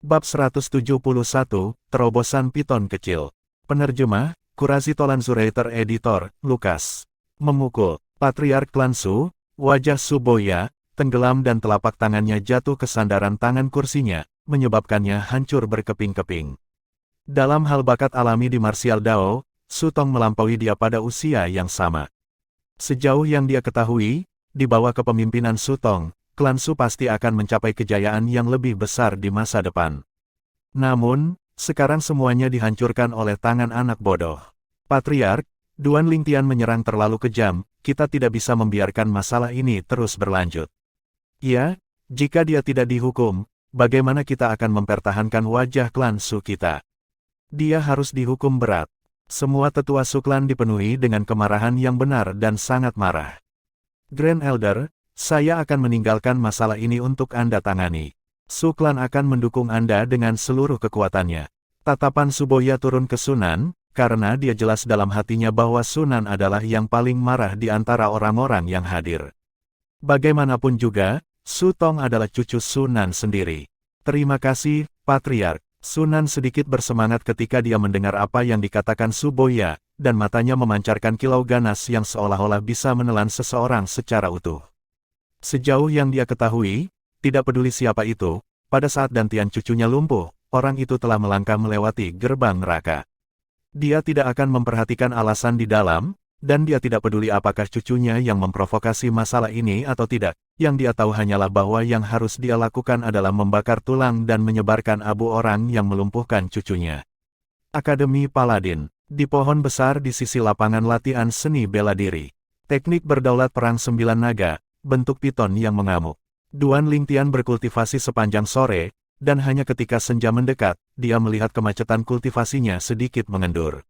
Bab 171, Terobosan Piton Kecil. Penerjemah, Kurasi Tolan Zuraiter Editor, Lukas. Memukul, Patriark Klan Su, wajah Suboya, tenggelam dan telapak tangannya jatuh ke sandaran tangan kursinya, menyebabkannya hancur berkeping-keping. Dalam hal bakat alami di martial Dao, Su Tong melampaui dia pada usia yang sama. Sejauh yang dia ketahui, di bawah kepemimpinan Su Tong, Klan Su pasti akan mencapai kejayaan yang lebih besar di masa depan. Namun, sekarang semuanya dihancurkan oleh tangan anak bodoh. Patriark, Duan Lingtian menyerang terlalu kejam, kita tidak bisa membiarkan masalah ini terus berlanjut. Ya, jika dia tidak dihukum, bagaimana kita akan mempertahankan wajah Klan Su kita? Dia harus dihukum berat. Semua tetua Su Klan dipenuhi dengan kemarahan yang benar dan sangat marah. Grand Elder, saya akan meninggalkan masalah ini untuk Anda tangani. Su Klan akan mendukung Anda dengan seluruh kekuatannya. Tatapan Suboya turun ke Sunan, karena dia jelas dalam hatinya bahwa Sunan adalah yang paling marah di antara orang-orang yang hadir. Bagaimanapun juga, Su Tong adalah cucu Sunan sendiri. Terima kasih, Patriark. Sunan sedikit bersemangat ketika dia mendengar apa yang dikatakan Suboya, dan matanya memancarkan kilau ganas yang seolah-olah bisa menelan seseorang secara utuh. Sejauh yang dia ketahui, tidak peduli siapa itu, pada saat Dantian cucunya lumpuh, orang itu telah melangkah melewati gerbang neraka. Dia tidak akan memperhatikan alasan di dalam, dan dia tidak peduli apakah cucunya yang memprovokasi masalah ini atau tidak. Yang dia tahu hanyalah bahwa yang harus dia lakukan adalah membakar tulang dan menyebarkan abu orang yang melumpuhkan cucunya. Akademi Paladin, di pohon besar di sisi lapangan latihan seni bela diri. Teknik berdaulat perang 9 naga, bentuk piton yang mengamuk. Duan Lingtian berkultivasi sepanjang sore, dan hanya ketika senja mendekat, dia melihat kemacetan kultivasinya sedikit mengendur.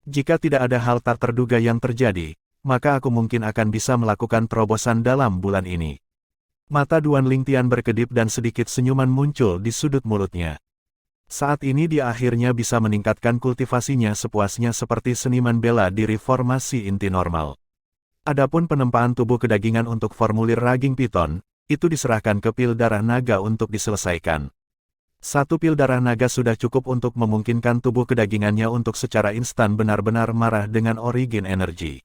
Jika tidak ada hal tak terduga yang terjadi, maka aku mungkin akan bisa melakukan terobosan dalam bulan ini. Mata Duan Lingtian berkedip dan sedikit senyuman muncul di sudut mulutnya. Saat ini dia akhirnya bisa meningkatkan kultivasinya sepuasnya seperti seniman bela diri formasi inti normal. Adapun penempaan tubuh kedagingan untuk formulir raging piton, itu diserahkan ke pil darah naga untuk diselesaikan. Satu pil darah naga sudah cukup untuk memungkinkan tubuh kedagingannya untuk secara instan benar-benar marah dengan origin energi.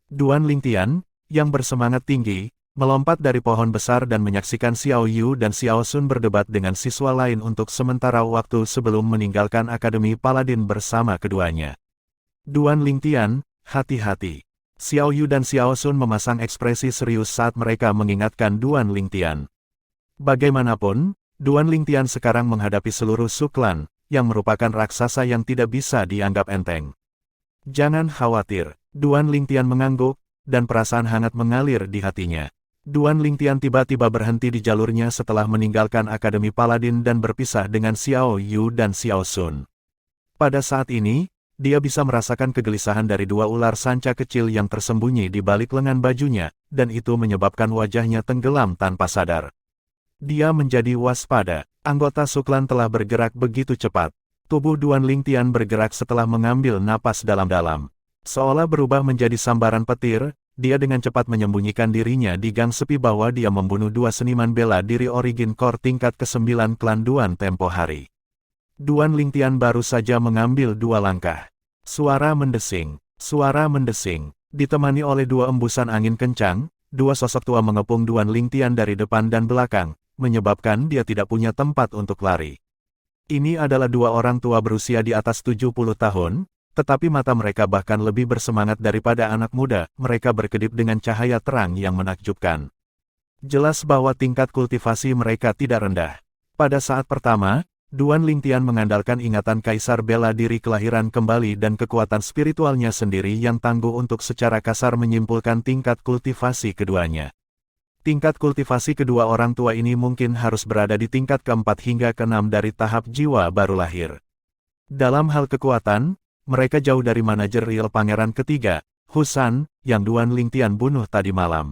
Duan Lingtian, yang bersemangat tinggi, melompat dari pohon besar dan menyaksikan Xiao Yu dan Xiao Sun berdebat dengan siswa lain untuk sementara waktu sebelum meninggalkan Akademi Paladin bersama keduanya. Duan Lingtian, hati-hati. Xiao Yu dan Xiao Sun memasang ekspresi serius saat mereka mengingatkan Duan Lingtian. Bagaimanapun, Duan Lingtian sekarang menghadapi seluruh Su Klan, yang merupakan raksasa yang tidak bisa dianggap enteng. Jangan khawatir, Duan Lingtian mengangguk, dan perasaan hangat mengalir di hatinya. Duan Lingtian tiba-tiba berhenti di jalurnya setelah meninggalkan Akademi Paladin dan berpisah dengan Xiao Yu dan Xiao Sun. Pada saat ini, dia bisa merasakan kegelisahan dari dua ular sanca kecil yang tersembunyi di balik lengan bajunya, dan itu menyebabkan wajahnya tenggelam tanpa sadar. Dia menjadi waspada. Anggota Su Klan telah bergerak begitu cepat. Tubuh Duan Lingtian bergerak setelah mengambil napas dalam-dalam. Seolah berubah menjadi sambaran petir, dia dengan cepat menyembunyikan dirinya di gang sepi bahwa dia membunuh dua seniman bela diri origin core tingkat ke-9 Klan Duan tempo hari. Duan Lingtian baru saja mengambil 2 langkah. Suara mendesing, ditemani oleh 2 embusan angin kencang, 2 sosok tua mengepung Duan Lingtian dari depan dan belakang, menyebabkan dia tidak punya tempat untuk lari. Ini adalah 2 orang tua berusia di atas 70 tahun, tetapi mata mereka bahkan lebih bersemangat daripada anak muda, mereka berkedip dengan cahaya terang yang menakjubkan. Jelas bahwa tingkat kultivasi mereka tidak rendah. Pada saat pertama, Duan Lingtian mengandalkan ingatan kaisar bela diri kelahiran kembali dan kekuatan spiritualnya sendiri yang tangguh untuk secara kasar menyimpulkan tingkat kultivasi keduanya. Tingkat kultivasi kedua orang tua ini mungkin harus berada di tingkat ke-4 hingga ke-6 dari tahap jiwa baru lahir. Dalam hal kekuatan, mereka jauh dari manajer real pangeran ketiga, Husan, yang Duan Lingtian bunuh tadi malam.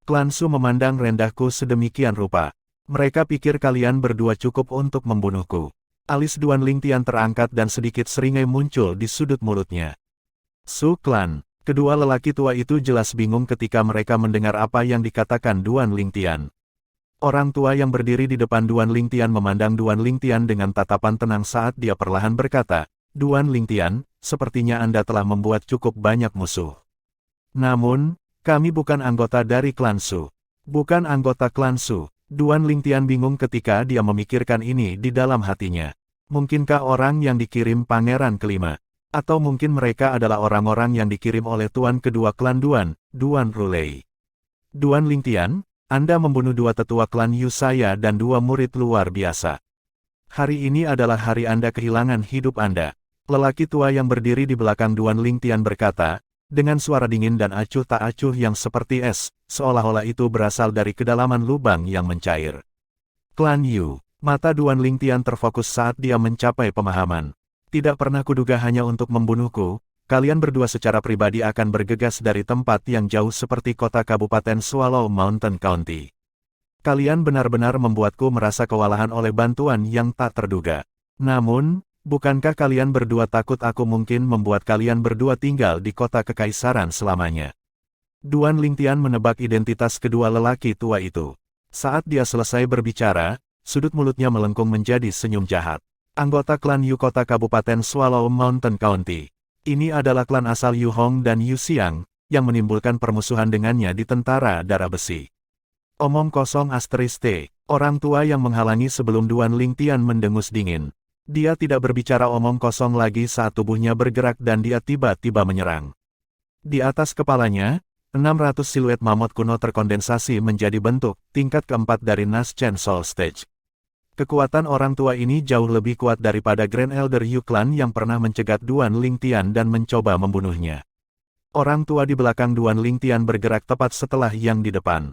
Klan Su memandang rendahku sedemikian rupa. Mereka pikir kalian berdua cukup untuk membunuhku. Alis Duan Lingtian terangkat dan sedikit seringai muncul di sudut mulutnya. Su Klan, kedua lelaki tua itu jelas bingung ketika mereka mendengar apa yang dikatakan Duan Lingtian. Orang tua yang berdiri di depan Duan Lingtian memandang Duan Lingtian dengan tatapan tenang saat dia perlahan berkata, "Duan Lingtian, sepertinya Anda telah membuat cukup banyak musuh. Namun, kami bukan anggota dari klan Su. Bukan anggota klan Su." Duan Lingtian bingung ketika dia memikirkan ini di dalam hatinya. Mungkinkah orang yang dikirim pangeran kelima? Atau mungkin mereka adalah orang-orang yang dikirim oleh tuan kedua klan Duan, Duan Rulei. Duan Lingtian, Anda membunuh dua tetua klan Yu saya dan dua murid luar biasa. Hari ini adalah hari Anda kehilangan hidup Anda. Lelaki tua yang berdiri di belakang Duan Lingtian berkata, dengan suara dingin dan acuh tak acuh yang seperti es, seolah-olah itu berasal dari kedalaman lubang yang mencair. Klan Yu. Mata Duan Lingtian terfokus saat dia mencapai pemahaman. Tidak pernah kuduga hanya untuk membunuhku, kalian berdua secara pribadi akan bergegas dari tempat yang jauh seperti kota Kabupaten Swallow Mountain County. Kalian benar-benar membuatku merasa kewalahan oleh bantuan yang tak terduga. Namun, bukankah kalian berdua takut aku mungkin membuat kalian berdua tinggal di kota kekaisaran selamanya? Duan Lingtian menebak identitas kedua lelaki tua itu. Saat dia selesai berbicara, sudut mulutnya melengkung menjadi senyum jahat. Anggota klan Yu kota Kabupaten Swallow Mountain County. Ini adalah klan asal Yu Hong dan Yu Xiang, yang menimbulkan permusuhan dengannya di tentara darah besi. Omong kosong *T. Orang tua yang menghalangi sebelum Duan Lingtian mendengus dingin. Dia tidak berbicara omong kosong lagi saat tubuhnya bergerak dan dia tiba-tiba menyerang. Di atas kepalanya, 600 siluet mamut kuno terkondensasi menjadi bentuk tingkat keempat dari Naschen Soul Stage. Kekuatan orang tua ini jauh lebih kuat daripada Grand Elder Yu Clan yang pernah mencegat Duan Lingtian dan mencoba membunuhnya. Orang tua di belakang Duan Lingtian bergerak tepat setelah yang di depan.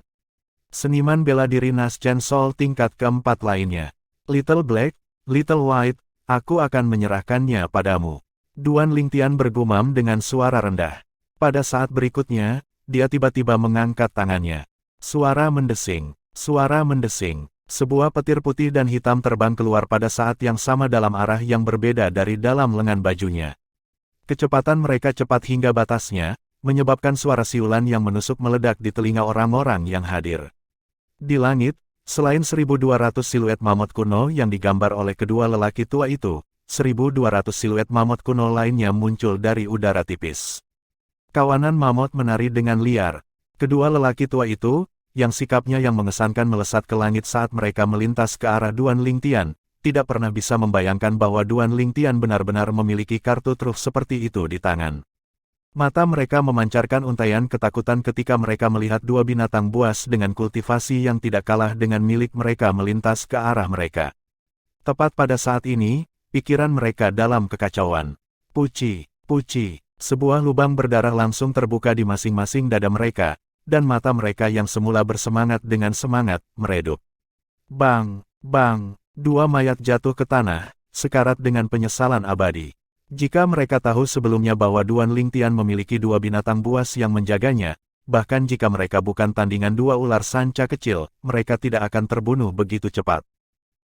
Seniman bela diri Naschen Soul tingkat keempat lainnya. Little Black, Little White, aku akan menyerahkannya padamu. Duan Lingtian bergumam dengan suara rendah. Pada saat berikutnya, dia tiba-tiba mengangkat tangannya. Suara mendesing, suara mendesing. Sebuah petir putih dan hitam terbang keluar pada saat yang sama dalam arah yang berbeda dari dalam lengan bajunya. Kecepatan mereka cepat hingga batasnya, menyebabkan suara siulan yang menusuk meledak di telinga orang-orang yang hadir. Di langit, selain 1.200 siluet mamut kuno yang digambar oleh kedua lelaki tua itu, 1.200 siluet mamut kuno lainnya muncul dari udara tipis. Kawanan mamut menari dengan liar. Kedua lelaki tua itu, yang sikapnya yang mengesankan melesat ke langit saat mereka melintas ke arah Duan Lingtian, tidak pernah bisa membayangkan bahwa Duan Lingtian benar-benar memiliki kartu truf seperti itu di tangan. Mata mereka memancarkan untaian ketakutan ketika mereka melihat dua binatang buas dengan kultivasi yang tidak kalah dengan milik mereka melintas ke arah mereka. Tepat pada saat ini, pikiran mereka dalam kekacauan. Puci, puci, sebuah lubang berdarah langsung terbuka di masing-masing dada mereka, dan mata mereka yang semula bersemangat dengan semangat, meredup. Bang, bang, dua mayat jatuh ke tanah, sekarat dengan penyesalan abadi. Jika mereka tahu sebelumnya bahwa Duan Lingtian memiliki dua binatang buas yang menjaganya, bahkan jika mereka bukan tandingan dua ular sanca kecil, mereka tidak akan terbunuh begitu cepat.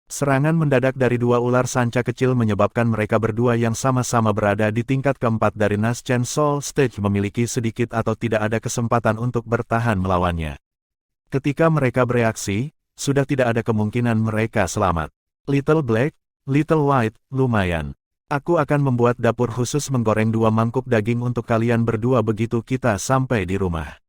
Serangan mendadak dari dua ular sanca kecil menyebabkan mereka berdua yang sama-sama berada di tingkat keempat dari Naschen Soul Stage memiliki sedikit atau tidak ada kesempatan untuk bertahan melawannya. Ketika mereka bereaksi, sudah tidak ada kemungkinan mereka selamat. Little Black, Little White, lumayan. Aku akan membuat dapur khusus menggoreng 2 mangkuk daging untuk kalian berdua begitu kita sampai di rumah.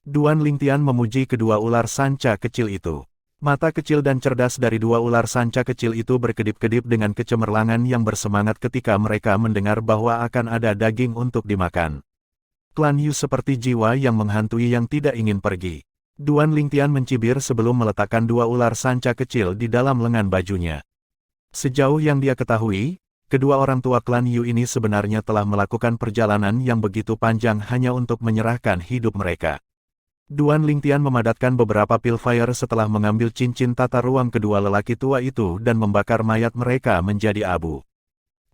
Duan Lingtian memuji kedua ular sanca kecil itu. Mata kecil dan cerdas dari dua ular sanca kecil itu berkedip-kedip dengan kecemerlangan yang bersemangat ketika mereka mendengar bahwa akan ada daging untuk dimakan. Klan Yu seperti jiwa yang menghantui yang tidak ingin pergi. Duan Lingtian mencibir sebelum meletakkan dua ular sanca kecil di dalam lengan bajunya. Sejauh yang dia ketahui, kedua orang tua klan Yu ini sebenarnya telah melakukan perjalanan yang begitu panjang hanya untuk menyerahkan hidup mereka. Duan Lingtian memadatkan beberapa pil fire setelah mengambil cincin tata ruang kedua lelaki tua itu dan membakar mayat mereka menjadi abu.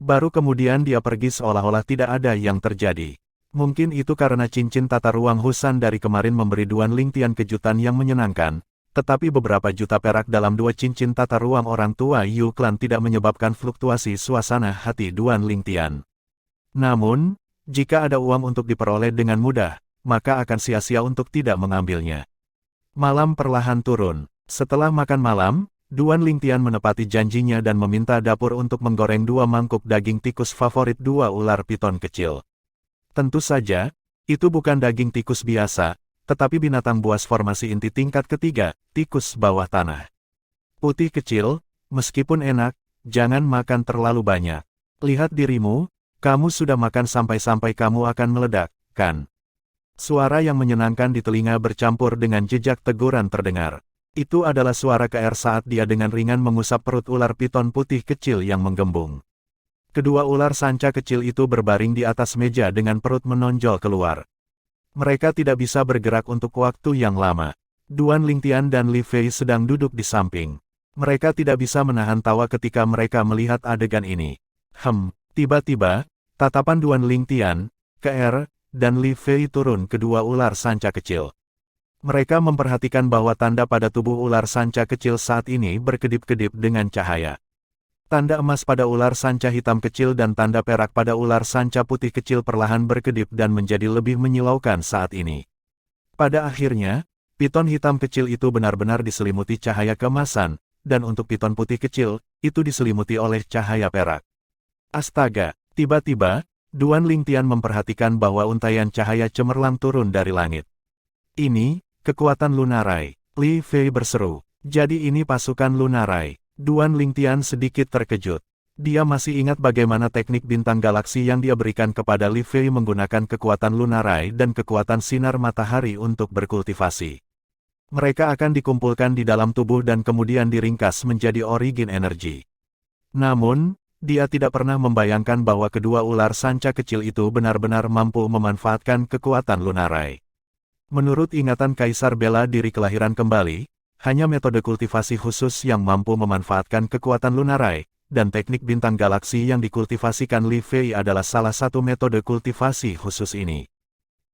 Baru kemudian dia pergi seolah-olah tidak ada yang terjadi. Mungkin itu karena cincin tata ruang Husan dari kemarin memberi Duan Lingtian kejutan yang menyenangkan, tetapi beberapa juta perak dalam dua cincin tata ruang orang tua Yu Clan tidak menyebabkan fluktuasi suasana hati Duan Lingtian. Namun, jika ada uang untuk diperoleh dengan mudah, maka akan sia-sia untuk tidak mengambilnya. Malam perlahan turun. Setelah makan malam, Duan Lingtian menepati janjinya dan meminta dapur untuk menggoreng 2 mangkuk daging tikus favorit 2 ular piton kecil. Tentu saja, itu bukan daging tikus biasa, tetapi binatang buas formasi inti tingkat ketiga, tikus bawah tanah. Putih kecil, meskipun enak, jangan makan terlalu banyak. Lihat dirimu, kamu sudah makan sampai-sampai kamu akan meledak, kan? Suara yang menyenangkan di telinga bercampur dengan jejak teguran terdengar. Itu adalah suara KR saat dia dengan ringan mengusap perut ular piton putih kecil yang menggembung. Kedua ular sanca kecil itu berbaring di atas meja dengan perut menonjol keluar. Mereka tidak bisa bergerak untuk waktu yang lama. Duan Lingtian dan Li Fei sedang duduk di samping. Mereka tidak bisa menahan tawa ketika mereka melihat adegan ini. Tiba-tiba, tatapan Duan Lingtian, KR, dan Li Fei turun ke dua ular sanca kecil. Mereka memperhatikan bahwa tanda pada tubuh ular sanca kecil saat ini berkedip-kedip dengan cahaya. Tanda emas pada ular sanca hitam kecil dan tanda perak pada ular sanca putih kecil perlahan berkedip dan menjadi lebih menyilaukan saat ini. Pada akhirnya, piton hitam kecil itu benar-benar diselimuti cahaya keemasan, dan untuk piton putih kecil, itu diselimuti oleh cahaya perak. Astaga, tiba-tiba, Duan Lingtian memperhatikan bahwa untaian cahaya cemerlang turun dari langit. Ini, kekuatan Lunarai, Li Fei berseru. Jadi ini pasukan Lunarai. Duan Lingtian sedikit terkejut. Dia masih ingat bagaimana teknik bintang galaksi yang dia berikan kepada Li Fei menggunakan kekuatan Lunarai dan kekuatan sinar matahari untuk berkultivasi. Mereka akan dikumpulkan di dalam tubuh dan kemudian diringkas menjadi origin energi. Namun, dia tidak pernah membayangkan bahwa kedua ular sanca kecil itu benar-benar mampu memanfaatkan kekuatan Lunarai. Menurut ingatan Kaisar Bela Diri kelahiran kembali, hanya metode kultivasi khusus yang mampu memanfaatkan kekuatan Lunarai, dan teknik bintang galaksi yang dikultivasikan Li Fei adalah salah satu metode kultivasi khusus ini.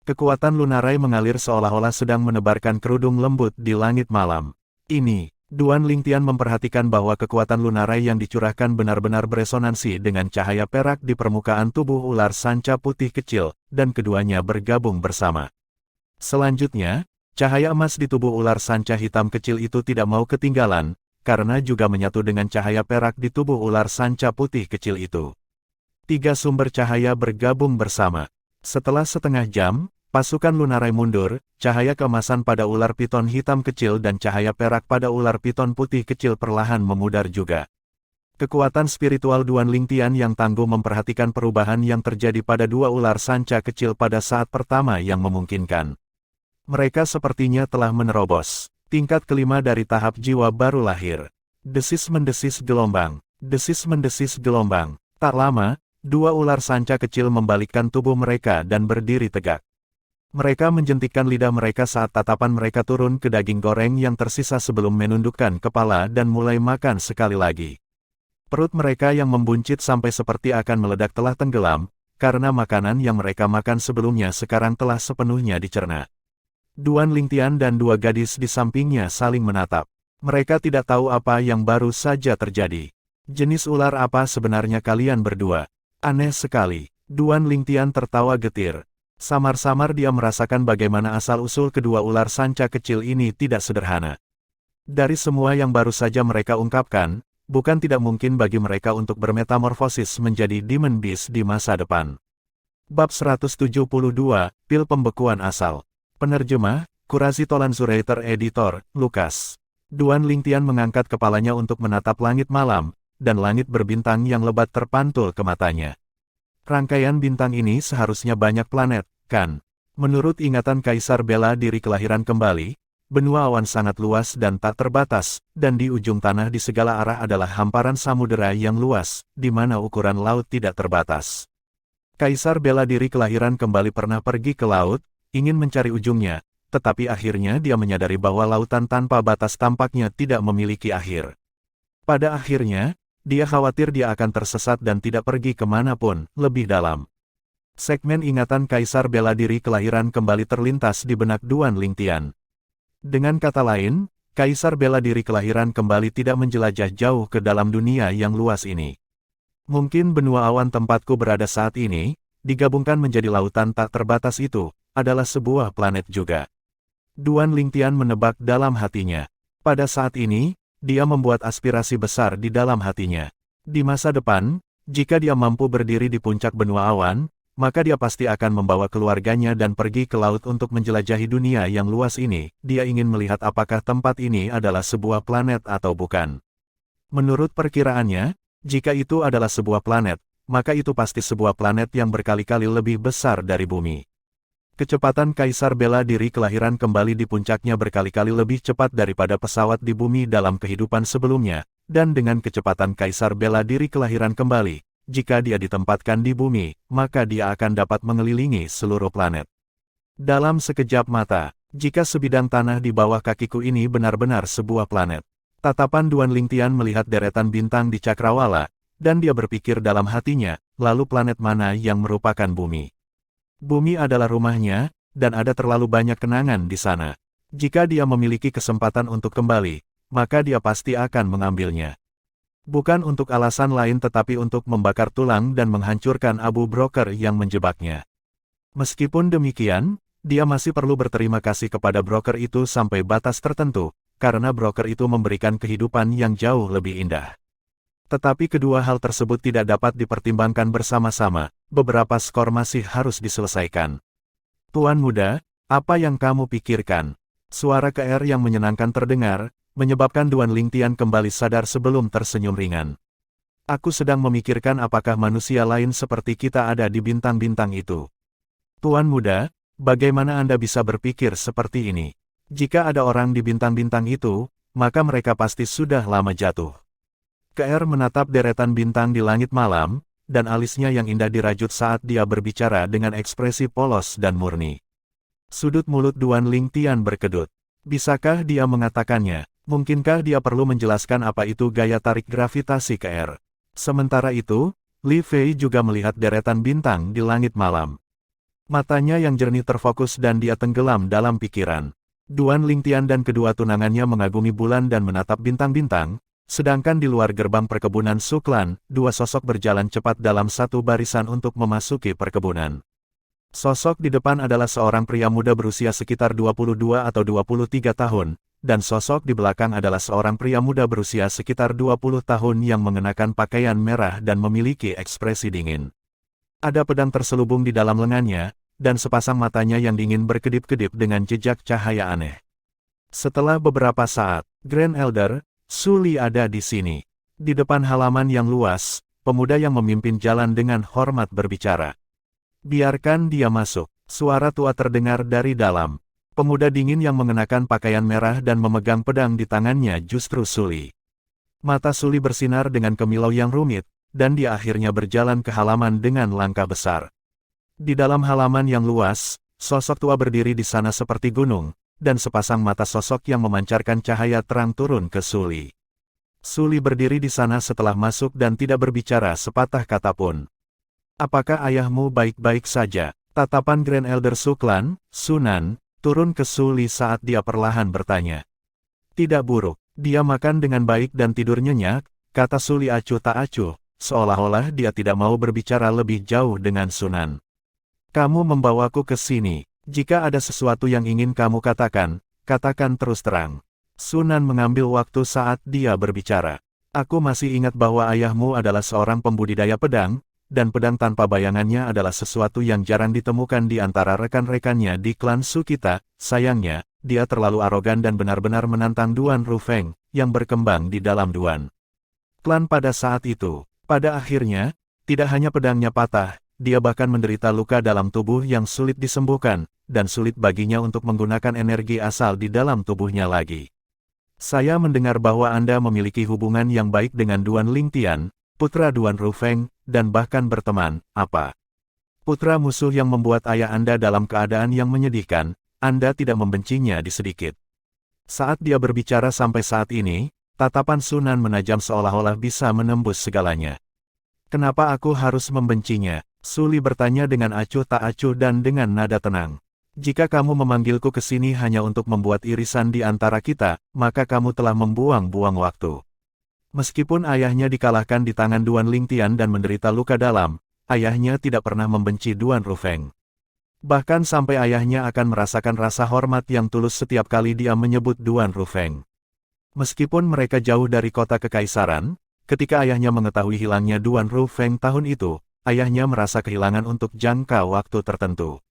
Kekuatan Lunarai mengalir seolah-olah sedang menebarkan kerudung lembut di langit malam. Ini, Duan Lingtian memperhatikan bahwa kekuatan Lunarai yang dicurahkan benar-benar beresonansi dengan cahaya perak di permukaan tubuh ular sanca putih kecil, dan keduanya bergabung bersama. Selanjutnya, cahaya emas di tubuh ular sanca hitam kecil itu tidak mau ketinggalan, karena juga menyatu dengan cahaya perak di tubuh ular sanca putih kecil itu. 3 sumber cahaya bergabung bersama. Setelah setengah jam, pasukan Lunarai mundur, cahaya keemasan pada ular piton hitam kecil dan cahaya perak pada ular piton putih kecil perlahan memudar juga. Kekuatan spiritual Duan Lingtian yang tangguh memperhatikan perubahan yang terjadi pada dua ular sanca kecil pada saat pertama yang memungkinkan. Mereka sepertinya telah menerobos tingkat kelima dari tahap jiwa baru lahir. Desis-mendesis gelombang. Desis-mendesis gelombang. Tak lama, dua ular sanca kecil membalikkan tubuh mereka dan berdiri tegak. Mereka menjentikkan lidah mereka saat tatapan mereka turun ke daging goreng yang tersisa sebelum menundukkan kepala dan mulai makan sekali lagi. Perut mereka yang membuncit sampai seperti akan meledak telah tenggelam, karena makanan yang mereka makan sebelumnya sekarang telah sepenuhnya dicerna. Duan Lingtian dan dua gadis di sampingnya saling menatap. Mereka tidak tahu apa yang baru saja terjadi. Jenis ular apa sebenarnya kalian berdua? Aneh sekali. Duan Lingtian tertawa getir. Samar-samar dia merasakan bagaimana asal-usul kedua ular sanca kecil ini tidak sederhana. Dari semua yang baru saja mereka ungkapkan, bukan tidak mungkin bagi mereka untuk bermetamorfosis menjadi Demon Beast di masa depan. Bab 172, Pil Pembekuan Asal. Penerjemah, Qurazi Tolanzurator Editor, Lukas. Duan Lingtian mengangkat kepalanya untuk menatap langit malam, dan langit berbintang yang lebat terpantul ke matanya. Rangkaian bintang ini seharusnya banyak planet, kan? Menurut ingatan Kaisar Bela Diri kelahiran kembali, benua awan sangat luas dan tak terbatas, dan di ujung tanah di segala arah adalah hamparan samudera yang luas, di mana ukuran laut tidak terbatas. Kaisar Bela Diri kelahiran kembali pernah pergi ke laut, ingin mencari ujungnya, tetapi akhirnya dia menyadari bahwa lautan tanpa batas tampaknya tidak memiliki akhir. Pada akhirnya, dia khawatir dia akan tersesat dan tidak pergi kemanapun, lebih dalam. Segmen ingatan Kaisar Bela Diri kelahiran kembali terlintas di benak Duan Lingtian. Dengan kata lain, Kaisar Bela Diri kelahiran kembali tidak menjelajah jauh ke dalam dunia yang luas ini. Mungkin benua awan tempatku berada saat ini, digabungkan menjadi lautan tak terbatas itu, adalah sebuah planet juga. Duan Lingtian menebak dalam hatinya. Pada saat ini, dia membuat aspirasi besar di dalam hatinya. Di masa depan, jika dia mampu berdiri di puncak benua awan, maka dia pasti akan membawa keluarganya dan pergi ke laut untuk menjelajahi dunia yang luas ini. Dia ingin melihat apakah tempat ini adalah sebuah planet atau bukan. Menurut perkiraannya, jika itu adalah sebuah planet, maka itu pasti sebuah planet yang berkali-kali lebih besar dari bumi. Kecepatan Kaisar bela diri kelahiran kembali di puncaknya berkali-kali lebih cepat daripada pesawat di bumi dalam kehidupan sebelumnya, dan dengan kecepatan Kaisar bela diri kelahiran kembali, jika dia ditempatkan di bumi, maka dia akan dapat mengelilingi seluruh planet. Dalam sekejap mata, jika sebidang tanah di bawah kakiku ini benar-benar sebuah planet. Tatapan Duan Lingtian melihat deretan bintang di cakrawala, dan dia berpikir dalam hatinya, lalu planet mana yang merupakan bumi? Bumi adalah rumahnya, dan ada terlalu banyak kenangan di sana. Jika dia memiliki kesempatan untuk kembali, maka dia pasti akan mengambilnya. Bukan untuk alasan lain tetapi untuk membakar tulang dan menghancurkan abu broker yang menjebaknya. Meskipun demikian, dia masih perlu berterima kasih kepada broker itu sampai batas tertentu, karena broker itu memberikan kehidupan yang jauh lebih indah. Tetapi kedua hal tersebut tidak dapat dipertimbangkan bersama-sama, beberapa skor masih harus diselesaikan. Tuan muda, apa yang kamu pikirkan? Suara KR yang menyenangkan terdengar, menyebabkan Duan Lingtian kembali sadar sebelum tersenyum ringan. Aku sedang memikirkan apakah manusia lain seperti kita ada di bintang-bintang itu. Tuan muda, bagaimana Anda bisa berpikir seperti ini? Jika ada orang di bintang-bintang itu, maka mereka pasti sudah lama jatuh. KR menatap deretan bintang di langit malam, dan alisnya yang indah dirajut saat dia berbicara dengan ekspresi polos dan murni. Sudut mulut Duan Lingtian berkedut. Bisakah dia mengatakannya? Mungkinkah dia perlu menjelaskan apa itu gaya tarik gravitasi KR? Sementara itu, Li Fei juga melihat deretan bintang di langit malam. Matanya yang jernih terfokus dan dia tenggelam dalam pikiran. Duan Lingtian dan kedua tunangannya mengagumi bulan dan menatap bintang-bintang, sedangkan di luar gerbang perkebunan Suklan, dua sosok berjalan cepat dalam satu barisan untuk memasuki perkebunan. Sosok di depan adalah seorang pria muda berusia sekitar 22 atau 23 tahun, dan sosok di belakang adalah seorang pria muda berusia sekitar 20 tahun yang mengenakan pakaian merah dan memiliki ekspresi dingin. Ada pedang terselubung di dalam lengannya, dan sepasang matanya yang dingin berkedip-kedip dengan jejak cahaya aneh. Setelah beberapa saat, Grand Elder Su Li ada di sini. Di depan halaman yang luas, pemuda yang memimpin jalan dengan hormat berbicara. Biarkan dia masuk. Suara tua terdengar dari dalam. Pemuda dingin yang mengenakan pakaian merah dan memegang pedang di tangannya justru Su Li. Mata Su Li bersinar dengan kemilau yang rumit, dan dia akhirnya berjalan ke halaman dengan langkah besar. Di dalam halaman yang luas, sosok tua berdiri di sana seperti gunung, dan sepasang mata sosok yang memancarkan cahaya terang turun ke Su Li. Su Li berdiri di sana setelah masuk dan tidak berbicara sepatah kata pun. Apakah ayahmu baik-baik saja? Tatapan Grand Elder Suklan, Sunan, turun ke Su Li saat dia perlahan bertanya. Tidak buruk, dia makan dengan baik dan tidur nyenyak, kata Su Li acuh tak acuh, seolah-olah dia tidak mau berbicara lebih jauh dengan Sunan. Kamu membawaku ke sini. Jika ada sesuatu yang ingin kamu katakan, katakan terus terang. Sunan mengambil waktu saat dia berbicara. Aku masih ingat bahwa ayahmu adalah seorang pembudidaya pedang, dan pedang tanpa bayangannya adalah sesuatu yang jarang ditemukan di antara rekan-rekannya di klan Su kita. Sayangnya, dia terlalu arogan dan benar-benar menantang Duan Rufeng, yang berkembang di dalam Duan Klan pada saat itu. Pada akhirnya, tidak hanya pedangnya patah, dia bahkan menderita luka dalam tubuh yang sulit disembuhkan, dan sulit baginya untuk menggunakan energi asal di dalam tubuhnya lagi. Saya mendengar bahwa Anda memiliki hubungan yang baik dengan Duan Lingtian, putra Duan Rufeng, dan bahkan berteman, apa? Putra musuh yang membuat ayah Anda dalam keadaan yang menyedihkan, Anda tidak membencinya di sedikit. Saat dia berbicara sampai saat ini, tatapan Sunan menajam seolah-olah bisa menembus segalanya. Kenapa aku harus membencinya? Su Li bertanya dengan acuh tak acuh dan dengan nada tenang. Jika kamu memanggilku ke sini hanya untuk membuat irisan di antara kita, maka kamu telah membuang-buang waktu. Meskipun ayahnya dikalahkan di tangan Duan Lingtian dan menderita luka dalam, ayahnya tidak pernah membenci Duan Rufeng. Bahkan sampai ayahnya akan merasakan rasa hormat yang tulus setiap kali dia menyebut Duan Rufeng. Meskipun mereka jauh dari kota kekaisaran, ketika ayahnya mengetahui hilangnya Duan Rufeng tahun itu, ayahnya merasa kehilangan untuk jangka waktu tertentu.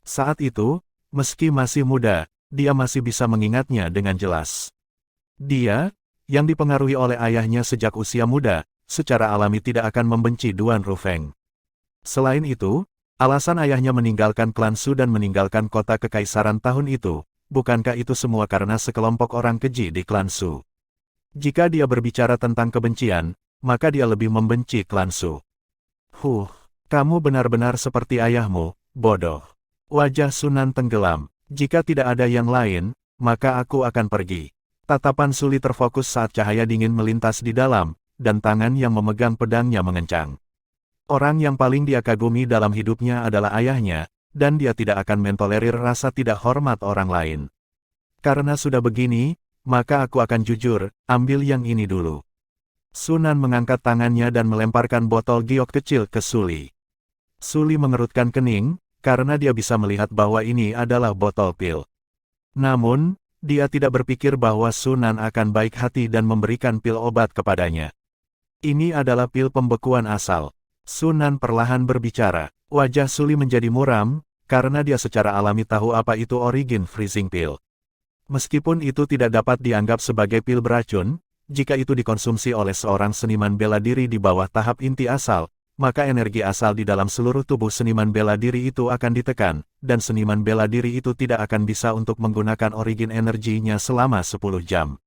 Saat itu, meski masih muda, dia masih bisa mengingatnya dengan jelas. Dia, yang dipengaruhi oleh ayahnya sejak usia muda, secara alami tidak akan membenci Duan Rufeng. Selain itu, alasan ayahnya meninggalkan klan Su dan meninggalkan kota kekaisaran tahun itu, bukankah itu semua karena sekelompok orang keji di klan Su? Jika dia berbicara tentang kebencian, maka dia lebih membenci klan Su. Kamu benar-benar seperti ayahmu, bodoh. Wajah Sunan tenggelam. Jika tidak ada yang lain, maka aku akan pergi. Tatapan Suli terfokus saat cahaya dingin melintas di dalam, dan tangan yang memegang pedangnya mengencang. Orang yang paling dia kagumi dalam hidupnya adalah ayahnya, dan dia tidak akan mentolerir rasa tidak hormat orang lain. Karena sudah begini, maka aku akan jujur, ambil yang ini dulu. Sunan mengangkat tangannya dan melemparkan botol giok kecil ke Suli. Suli mengerutkan kening, karena dia bisa melihat bahwa ini adalah botol pil. Namun, dia tidak berpikir bahwa Sunan akan baik hati dan memberikan pil obat kepadanya. Ini adalah pil pembekuan asal. Sunan perlahan berbicara. Wajah Suli menjadi muram, karena dia secara alami tahu apa itu origin freezing pill. Meskipun itu tidak dapat dianggap sebagai pil beracun, jika itu dikonsumsi oleh seorang seniman bela diri di bawah tahap inti asal, maka energi asal di dalam seluruh tubuh seniman bela diri itu akan ditekan, dan seniman bela diri itu tidak akan bisa untuk menggunakan origin energinya selama 10 jam.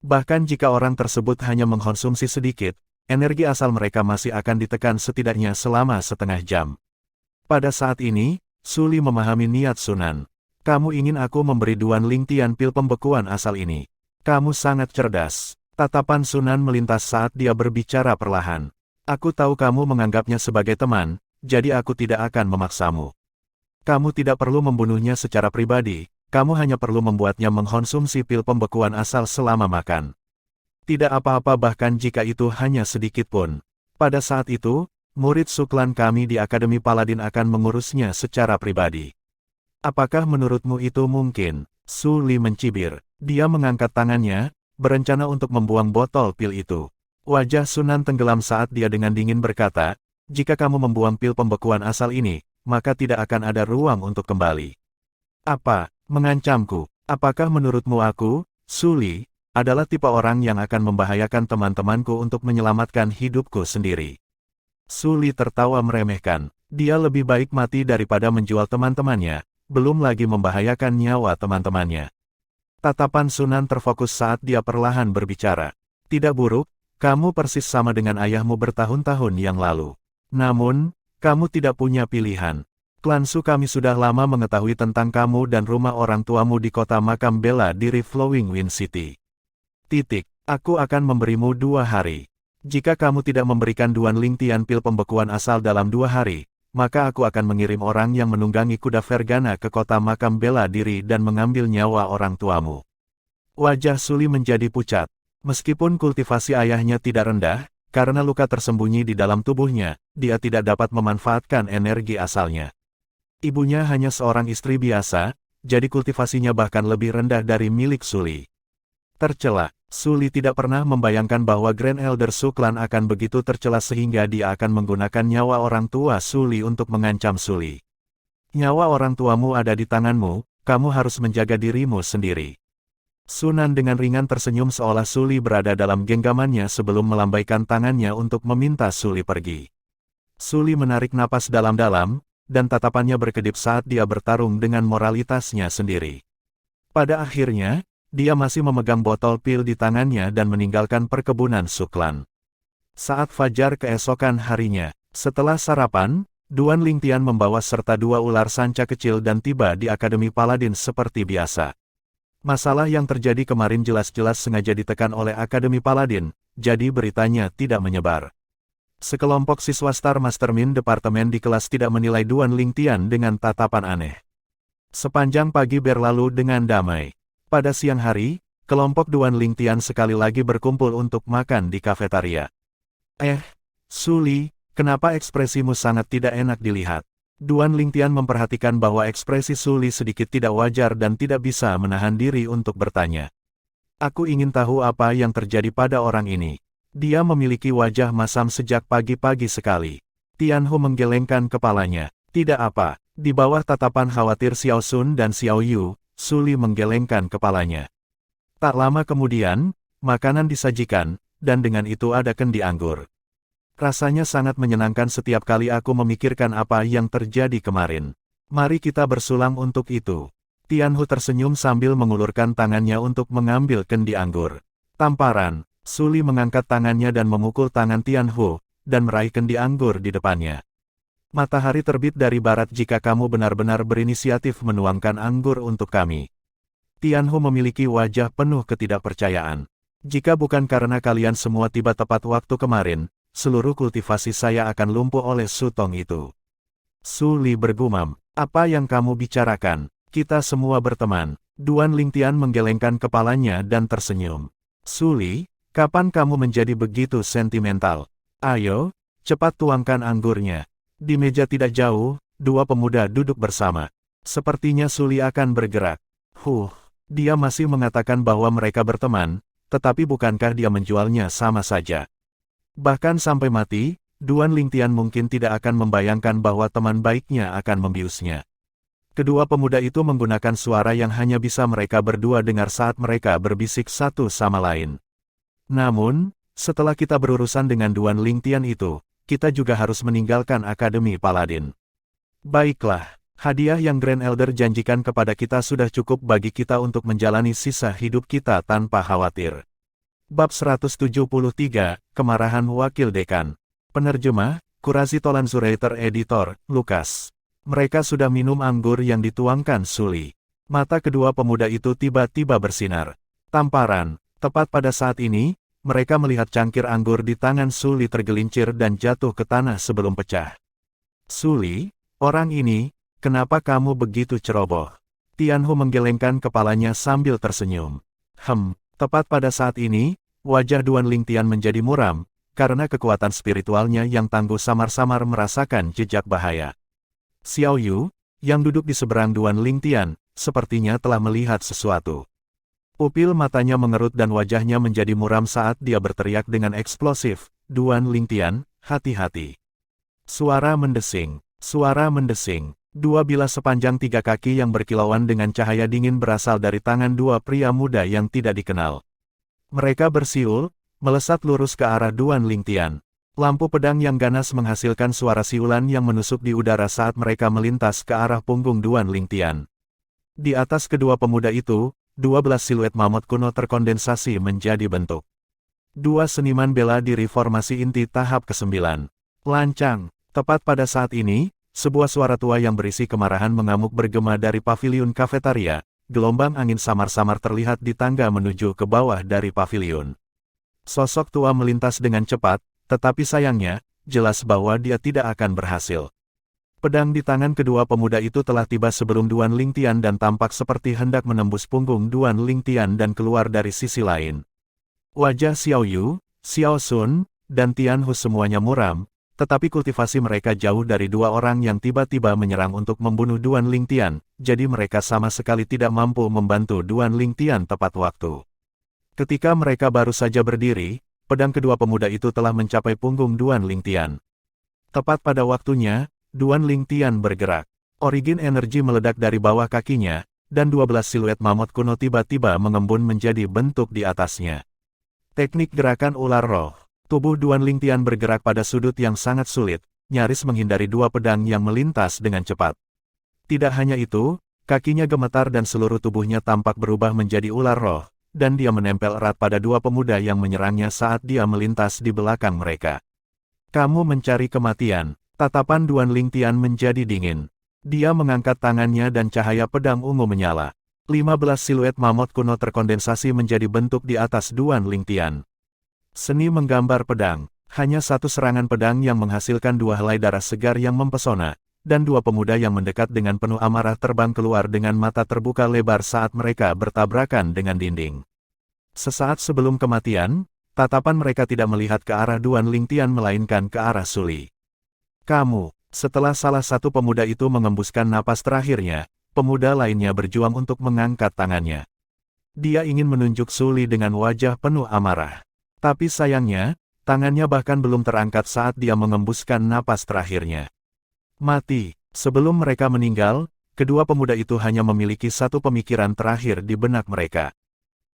Bahkan jika orang tersebut hanya mengkonsumsi sedikit, energi asal mereka masih akan ditekan setidaknya selama setengah jam. Pada saat ini, Suli memahami niat Sunan. Kamu ingin aku memberi Duan Lingtian pil pembekuan asal ini. Kamu sangat cerdas. Tatapan Sunan melintas saat dia berbicara perlahan. Aku tahu kamu menganggapnya sebagai teman, jadi aku tidak akan memaksamu. Kamu tidak perlu membunuhnya secara pribadi, kamu hanya perlu membuatnya mengkonsumsi pil pembekuan asal selama makan. Tidak apa-apa bahkan jika itu hanya sedikit pun. Pada saat itu, murid suklan kami di Akademi Paladin akan mengurusnya secara pribadi. Apakah menurutmu itu mungkin? Suli mencibir. Dia mengangkat tangannya, berencana untuk membuang botol pil itu. Wajah Sunan tenggelam saat dia dengan dingin berkata, jika kamu membuang pil pembekuan asal ini, maka tidak akan ada ruang untuk kembali. Apa? Mengancamku? Apakah menurutmu aku, Suli, adalah tipe orang yang akan membahayakan teman-temanku untuk menyelamatkan hidupku sendiri? Suli tertawa meremehkan. Dia lebih baik mati daripada menjual teman-temannya, belum lagi membahayakan nyawa teman-temannya. Tatapan Sunan terfokus saat dia perlahan berbicara. Tidak buruk, kamu persis sama dengan ayahmu bertahun-tahun yang lalu. Namun, kamu tidak punya pilihan. Klan Su kami sudah lama mengetahui tentang kamu dan rumah orang tuamu di kota makam bela diri Flowing Wind City. Aku akan memberimu 2 hari. Jika kamu tidak memberikan Duan Lingtian pil pembekuan asal dalam 2 hari, maka aku akan mengirim orang yang menunggangi kuda Vergana ke kota makam bela diri dan mengambil nyawa orang tuamu. Wajah Suli menjadi pucat. Meskipun kultivasi ayahnya tidak rendah, karena luka tersembunyi di dalam tubuhnya, dia tidak dapat memanfaatkan energi asalnya. Ibunya hanya seorang istri biasa, jadi kultivasinya bahkan lebih rendah dari milik Suli. Tercela, Suli tidak pernah membayangkan bahwa Grand Elder Suklan akan begitu tercela sehingga dia akan menggunakan nyawa orang tua Suli untuk mengancam Suli. Nyawa orang tuamu ada di tanganmu, kamu harus menjaga dirimu sendiri. Sunan dengan ringan tersenyum seolah Suli berada dalam genggamannya sebelum melambaikan tangannya untuk meminta Suli pergi. Suli menarik napas dalam-dalam, dan tatapannya berkedip saat dia bertarung dengan moralitasnya sendiri. Pada akhirnya, dia masih memegang botol pil di tangannya dan meninggalkan perkebunan Suklan. Saat fajar keesokan harinya, setelah sarapan, Duan Lingtian membawa serta 2 ular sanca kecil dan tiba di Akademi Paladin seperti biasa. Masalah yang terjadi kemarin jelas-jelas sengaja ditekan oleh Akademi Paladin, jadi beritanya tidak menyebar. Sekelompok siswa Star Mastermind Departemen di kelas tidak menilai Duan Lingtian dengan tatapan aneh. Sepanjang pagi berlalu dengan damai. Pada siang hari, kelompok Duan Lingtian sekali lagi berkumpul untuk makan di kafetaria. Suli, kenapa ekspresimu sangat tidak enak dilihat? Duan Lingtian memperhatikan bahwa ekspresi Suli sedikit tidak wajar dan tidak bisa menahan diri untuk bertanya. Aku ingin tahu apa yang terjadi pada orang ini. Dia memiliki wajah masam sejak pagi-pagi sekali. Tianhu menggelengkan kepalanya. Tidak apa. Di bawah tatapan khawatir Xiao Sun dan Xiao Yu, Su Li menggelengkan kepalanya. Tak lama kemudian, makanan disajikan, dan dengan itu ada kendi anggur. Rasanya sangat menyenangkan setiap kali aku memikirkan apa yang terjadi kemarin. Mari kita bersulang untuk itu. Tianhu tersenyum sambil mengulurkan tangannya untuk mengambil kendi anggur. Tamparan, Su Li mengangkat tangannya dan memukul tangan Tianhu, dan meraih kendi anggur di depannya. Matahari terbit dari barat jika kamu benar-benar berinisiatif menuangkan anggur untuk kami. Tianhu memiliki wajah penuh ketidakpercayaan. Jika bukan karena kalian semua tiba tepat waktu kemarin, seluruh kultivasi saya akan lumpuh oleh Sutong itu. Su Li bergumam, apa yang kamu bicarakan? Kita semua berteman. Duan Lingtian menggelengkan kepalanya dan tersenyum. Su Li, kapan kamu menjadi begitu sentimental? Ayo, cepat tuangkan anggurnya. Di meja tidak jauh, dua pemuda duduk bersama. Sepertinya Su Li akan bergerak. Dia masih mengatakan bahwa mereka berteman, tetapi bukankah dia menjualnya sama saja? Bahkan sampai mati, Duan Lingtian mungkin tidak akan membayangkan bahwa teman baiknya akan membiusnya. Kedua pemuda itu menggunakan suara yang hanya bisa mereka berdua dengar saat mereka berbisik satu sama lain. Namun, setelah kita berurusan dengan Duan Lingtian itu, kita juga harus meninggalkan Akademi Paladin. Baiklah, hadiah yang Grand Elder janjikan kepada kita sudah cukup bagi kita untuk menjalani sisa hidup kita tanpa khawatir. Bab 173, Kemarahan Wakil Dekan. Penerjemah, Kurasi Tolan Zuraiter Editor, Lukas. Mereka sudah minum anggur yang dituangkan Su Li. Mata kedua pemuda itu tiba-tiba bersinar. Tamparan, tepat pada saat ini, mereka melihat cangkir anggur di tangan Su Li tergelincir dan jatuh ke tanah sebelum pecah. Su Li, orang ini, kenapa kamu begitu ceroboh? Tianhu menggelengkan kepalanya sambil tersenyum. Tepat pada saat ini, wajah Duan Lingtian menjadi muram, karena kekuatan spiritualnya yang tangguh samar-samar merasakan jejak bahaya. Xiao Yu, yang duduk di seberang Duan Lingtian, sepertinya telah melihat sesuatu. Pupil matanya mengerut dan wajahnya menjadi muram saat dia berteriak dengan eksplosif, Duan Lingtian, hati-hati. Suara mendesing. Dua bilah sepanjang 3 kaki yang berkilauan dengan cahaya dingin berasal dari tangan dua pria muda yang tidak dikenal. Mereka bersiul, melesat lurus ke arah Duan Lingtian. Lampu pedang yang ganas menghasilkan suara siulan yang menusuk di udara saat mereka melintas ke arah punggung Duan Lingtian. Di atas kedua pemuda itu, 12 siluet mamut kuno terkondensasi menjadi bentuk. Dua seniman bela diri formasi inti tahap ke-9. Lancang. Tepat pada saat ini, sebuah suara tua yang berisi kemarahan mengamuk bergema dari paviliun kafetaria. Gelombang angin samar-samar terlihat di tangga menuju ke bawah dari paviliun. Sosok tua melintas dengan cepat, tetapi sayangnya, jelas bahwa dia tidak akan berhasil. Pedang di tangan kedua pemuda itu telah tiba sebelum Duan Lingtian dan tampak seperti hendak menembus punggung Duan Lingtian dan keluar dari sisi lain. Wajah Xiao Yu, Xiao Sun, dan Tianhu semuanya muram, tetapi kultivasi mereka jauh dari dua orang yang tiba-tiba menyerang untuk membunuh Duan Lingtian, jadi mereka sama sekali tidak mampu membantu Duan Lingtian tepat waktu. Ketika mereka baru saja berdiri, pedang kedua pemuda itu telah mencapai punggung Duan Lingtian. Tepat pada waktunya, Duan Lingtian bergerak. Origin energi meledak dari bawah kakinya, dan 12 siluet mamut kuno tiba-tiba mengembun menjadi bentuk di atasnya. Teknik gerakan ular roh. Tubuh Duan Lingtian bergerak pada sudut yang sangat sulit, nyaris menghindari dua pedang yang melintas dengan cepat. Tidak hanya itu, kakinya gemetar dan seluruh tubuhnya tampak berubah menjadi ular roh, dan dia menempel erat pada dua pemuda yang menyerangnya saat dia melintas di belakang mereka. Kamu mencari kematian. Tatapan Duan Lingtian menjadi dingin. Dia mengangkat tangannya dan cahaya pedang ungu menyala. 15 siluet mamut kuno terkondensasi menjadi bentuk di atas Duan Lingtian. Seni menggambar pedang. Hanya satu serangan pedang yang menghasilkan dua helai darah segar yang mempesona, dan dua pemuda yang mendekat dengan penuh amarah terbang keluar dengan mata terbuka lebar saat mereka bertabrakan dengan dinding. Sesaat sebelum kematian, tatapan mereka tidak melihat ke arah Duan Lingtian melainkan ke arah Su Li. Kamu, setelah salah satu pemuda itu mengembuskan napas terakhirnya, pemuda lainnya berjuang untuk mengangkat tangannya. Dia ingin menunjuk Su Li dengan wajah penuh amarah. Tapi sayangnya, tangannya bahkan belum terangkat saat dia mengembuskan napas terakhirnya. Mati. Sebelum mereka meninggal, kedua pemuda itu hanya memiliki satu pemikiran terakhir di benak mereka.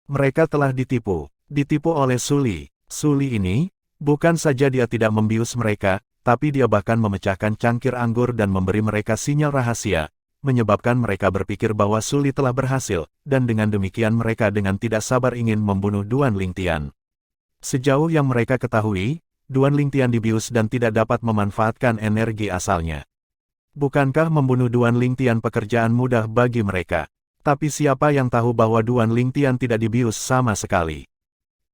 Mereka telah ditipu. Ditipu oleh Su Li. Su Li ini, bukan saja dia tidak membius mereka, tapi dia bahkan memecahkan cangkir anggur dan memberi mereka sinyal rahasia, menyebabkan mereka berpikir bahwa Su Li telah berhasil, dan dengan demikian mereka dengan tidak sabar ingin membunuh Duan Lingtian. Sejauh yang mereka ketahui, Duan Lingtian dibius dan tidak dapat memanfaatkan energi asalnya. Bukankah membunuh Duan Lingtian pekerjaan mudah bagi mereka? Tapi siapa yang tahu bahwa Duan Lingtian tidak dibius sama sekali?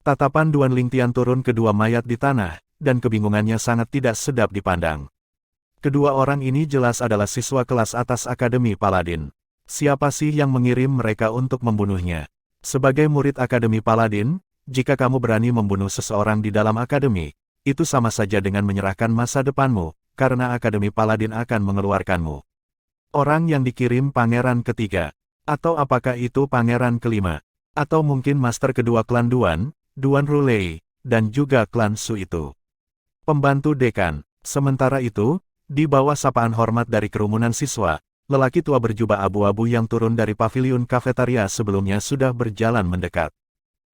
Tatapan Duan Lingtian turun ke dua mayat di tanah, dan kebingungannya sangat tidak sedap dipandang. Kedua orang ini jelas adalah siswa kelas atas Akademi Paladin. Siapa sih yang mengirim mereka untuk membunuhnya? Sebagai murid Akademi Paladin, jika kamu berani membunuh seseorang di dalam akademi, itu sama saja dengan menyerahkan masa depanmu, karena Akademi Paladin akan mengeluarkanmu. Orang yang dikirim pangeran ketiga, atau apakah itu pangeran kelima, atau mungkin master kedua klan Duan, Duan Rulei, dan juga klan Su itu. Pembantu dekan. Sementara itu, di bawah sapaan hormat dari kerumunan siswa, lelaki tua berjubah abu-abu yang turun dari paviliun kafetaria sebelumnya sudah berjalan mendekat.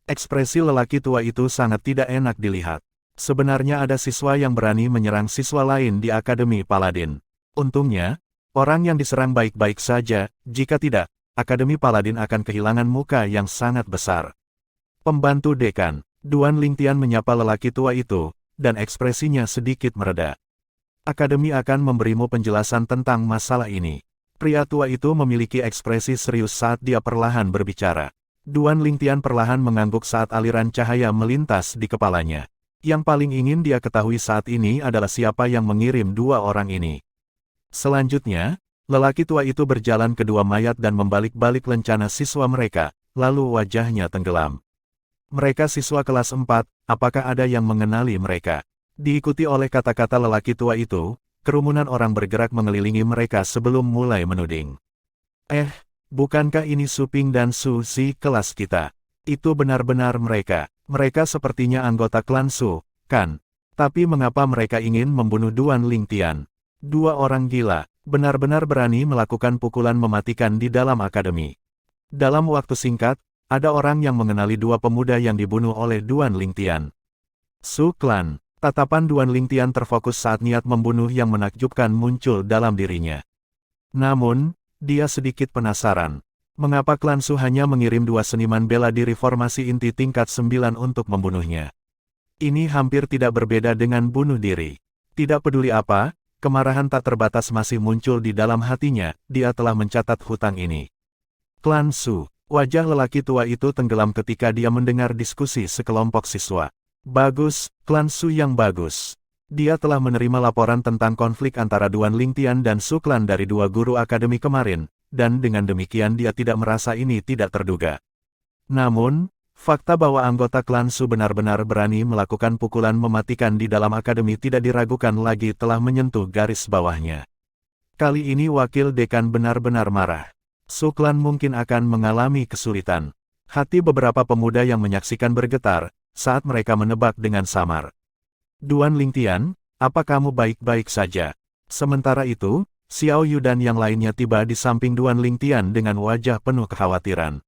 Ekspresi lelaki tua itu sangat tidak enak dilihat. Sebenarnya ada siswa yang berani menyerang siswa lain di Akademi Paladin. Untungnya, orang yang diserang baik-baik saja, jika tidak, Akademi Paladin akan kehilangan muka yang sangat besar. Pembantu dekan, Duan Lingtian menyapa lelaki tua itu, dan ekspresinya sedikit mereda. Akademi akan memberimu penjelasan tentang masalah ini. Pria tua itu memiliki ekspresi serius saat dia perlahan berbicara. Duan Lingtian perlahan mengangguk saat aliran cahaya melintas di kepalanya. Yang paling ingin dia ketahui saat ini adalah siapa yang mengirim dua orang ini. Selanjutnya, lelaki tua itu berjalan ke dua mayat dan membalik-balik lencana siswa mereka, lalu wajahnya tenggelam. Mereka siswa kelas 4, apakah ada yang mengenali mereka? Diikuti oleh kata-kata lelaki tua itu, kerumunan orang bergerak mengelilingi mereka sebelum mulai menuding. Bukankah ini Suping dan Su Si kelas kita? Itu benar-benar mereka. Mereka sepertinya anggota klan Su, kan? Tapi mengapa mereka ingin membunuh Duan Lingtian? Dua orang gila, benar-benar berani melakukan pukulan mematikan di dalam akademi. Dalam waktu singkat, ada orang yang mengenali dua pemuda yang dibunuh oleh Duan Lingtian. Su Klan. Tatapan Duan Lingtian terfokus saat niat membunuh yang menakjubkan muncul dalam dirinya. Namun, dia sedikit penasaran. Mengapa klan Su hanya mengirim dua seniman bela diri formasi inti tingkat 9 untuk membunuhnya? Ini hampir tidak berbeda dengan bunuh diri. Tidak peduli apa, kemarahan tak terbatas masih muncul di dalam hatinya, dia telah mencatat hutang ini. Klan Su. Wajah lelaki tua itu tenggelam ketika dia mendengar diskusi sekelompok siswa. Bagus, klan Su yang bagus. Dia telah menerima laporan tentang konflik antara Duan Lingtian dan Su Klan dari dua guru akademi kemarin, dan dengan demikian dia tidak merasa ini tidak terduga. Namun, fakta bahwa anggota klan Su benar-benar berani melakukan pukulan mematikan di dalam akademi tidak diragukan lagi telah menyentuh garis bawahnya. Kali ini wakil dekan benar-benar marah. Su Klan mungkin akan mengalami kesulitan. Hati beberapa pemuda yang menyaksikan bergetar, saat mereka menebak dengan samar. Duan Lingtian, apa kamu baik-baik saja? Sementara itu, Xiao Yu dan yang lainnya tiba di samping Duan Lingtian dengan wajah penuh kekhawatiran.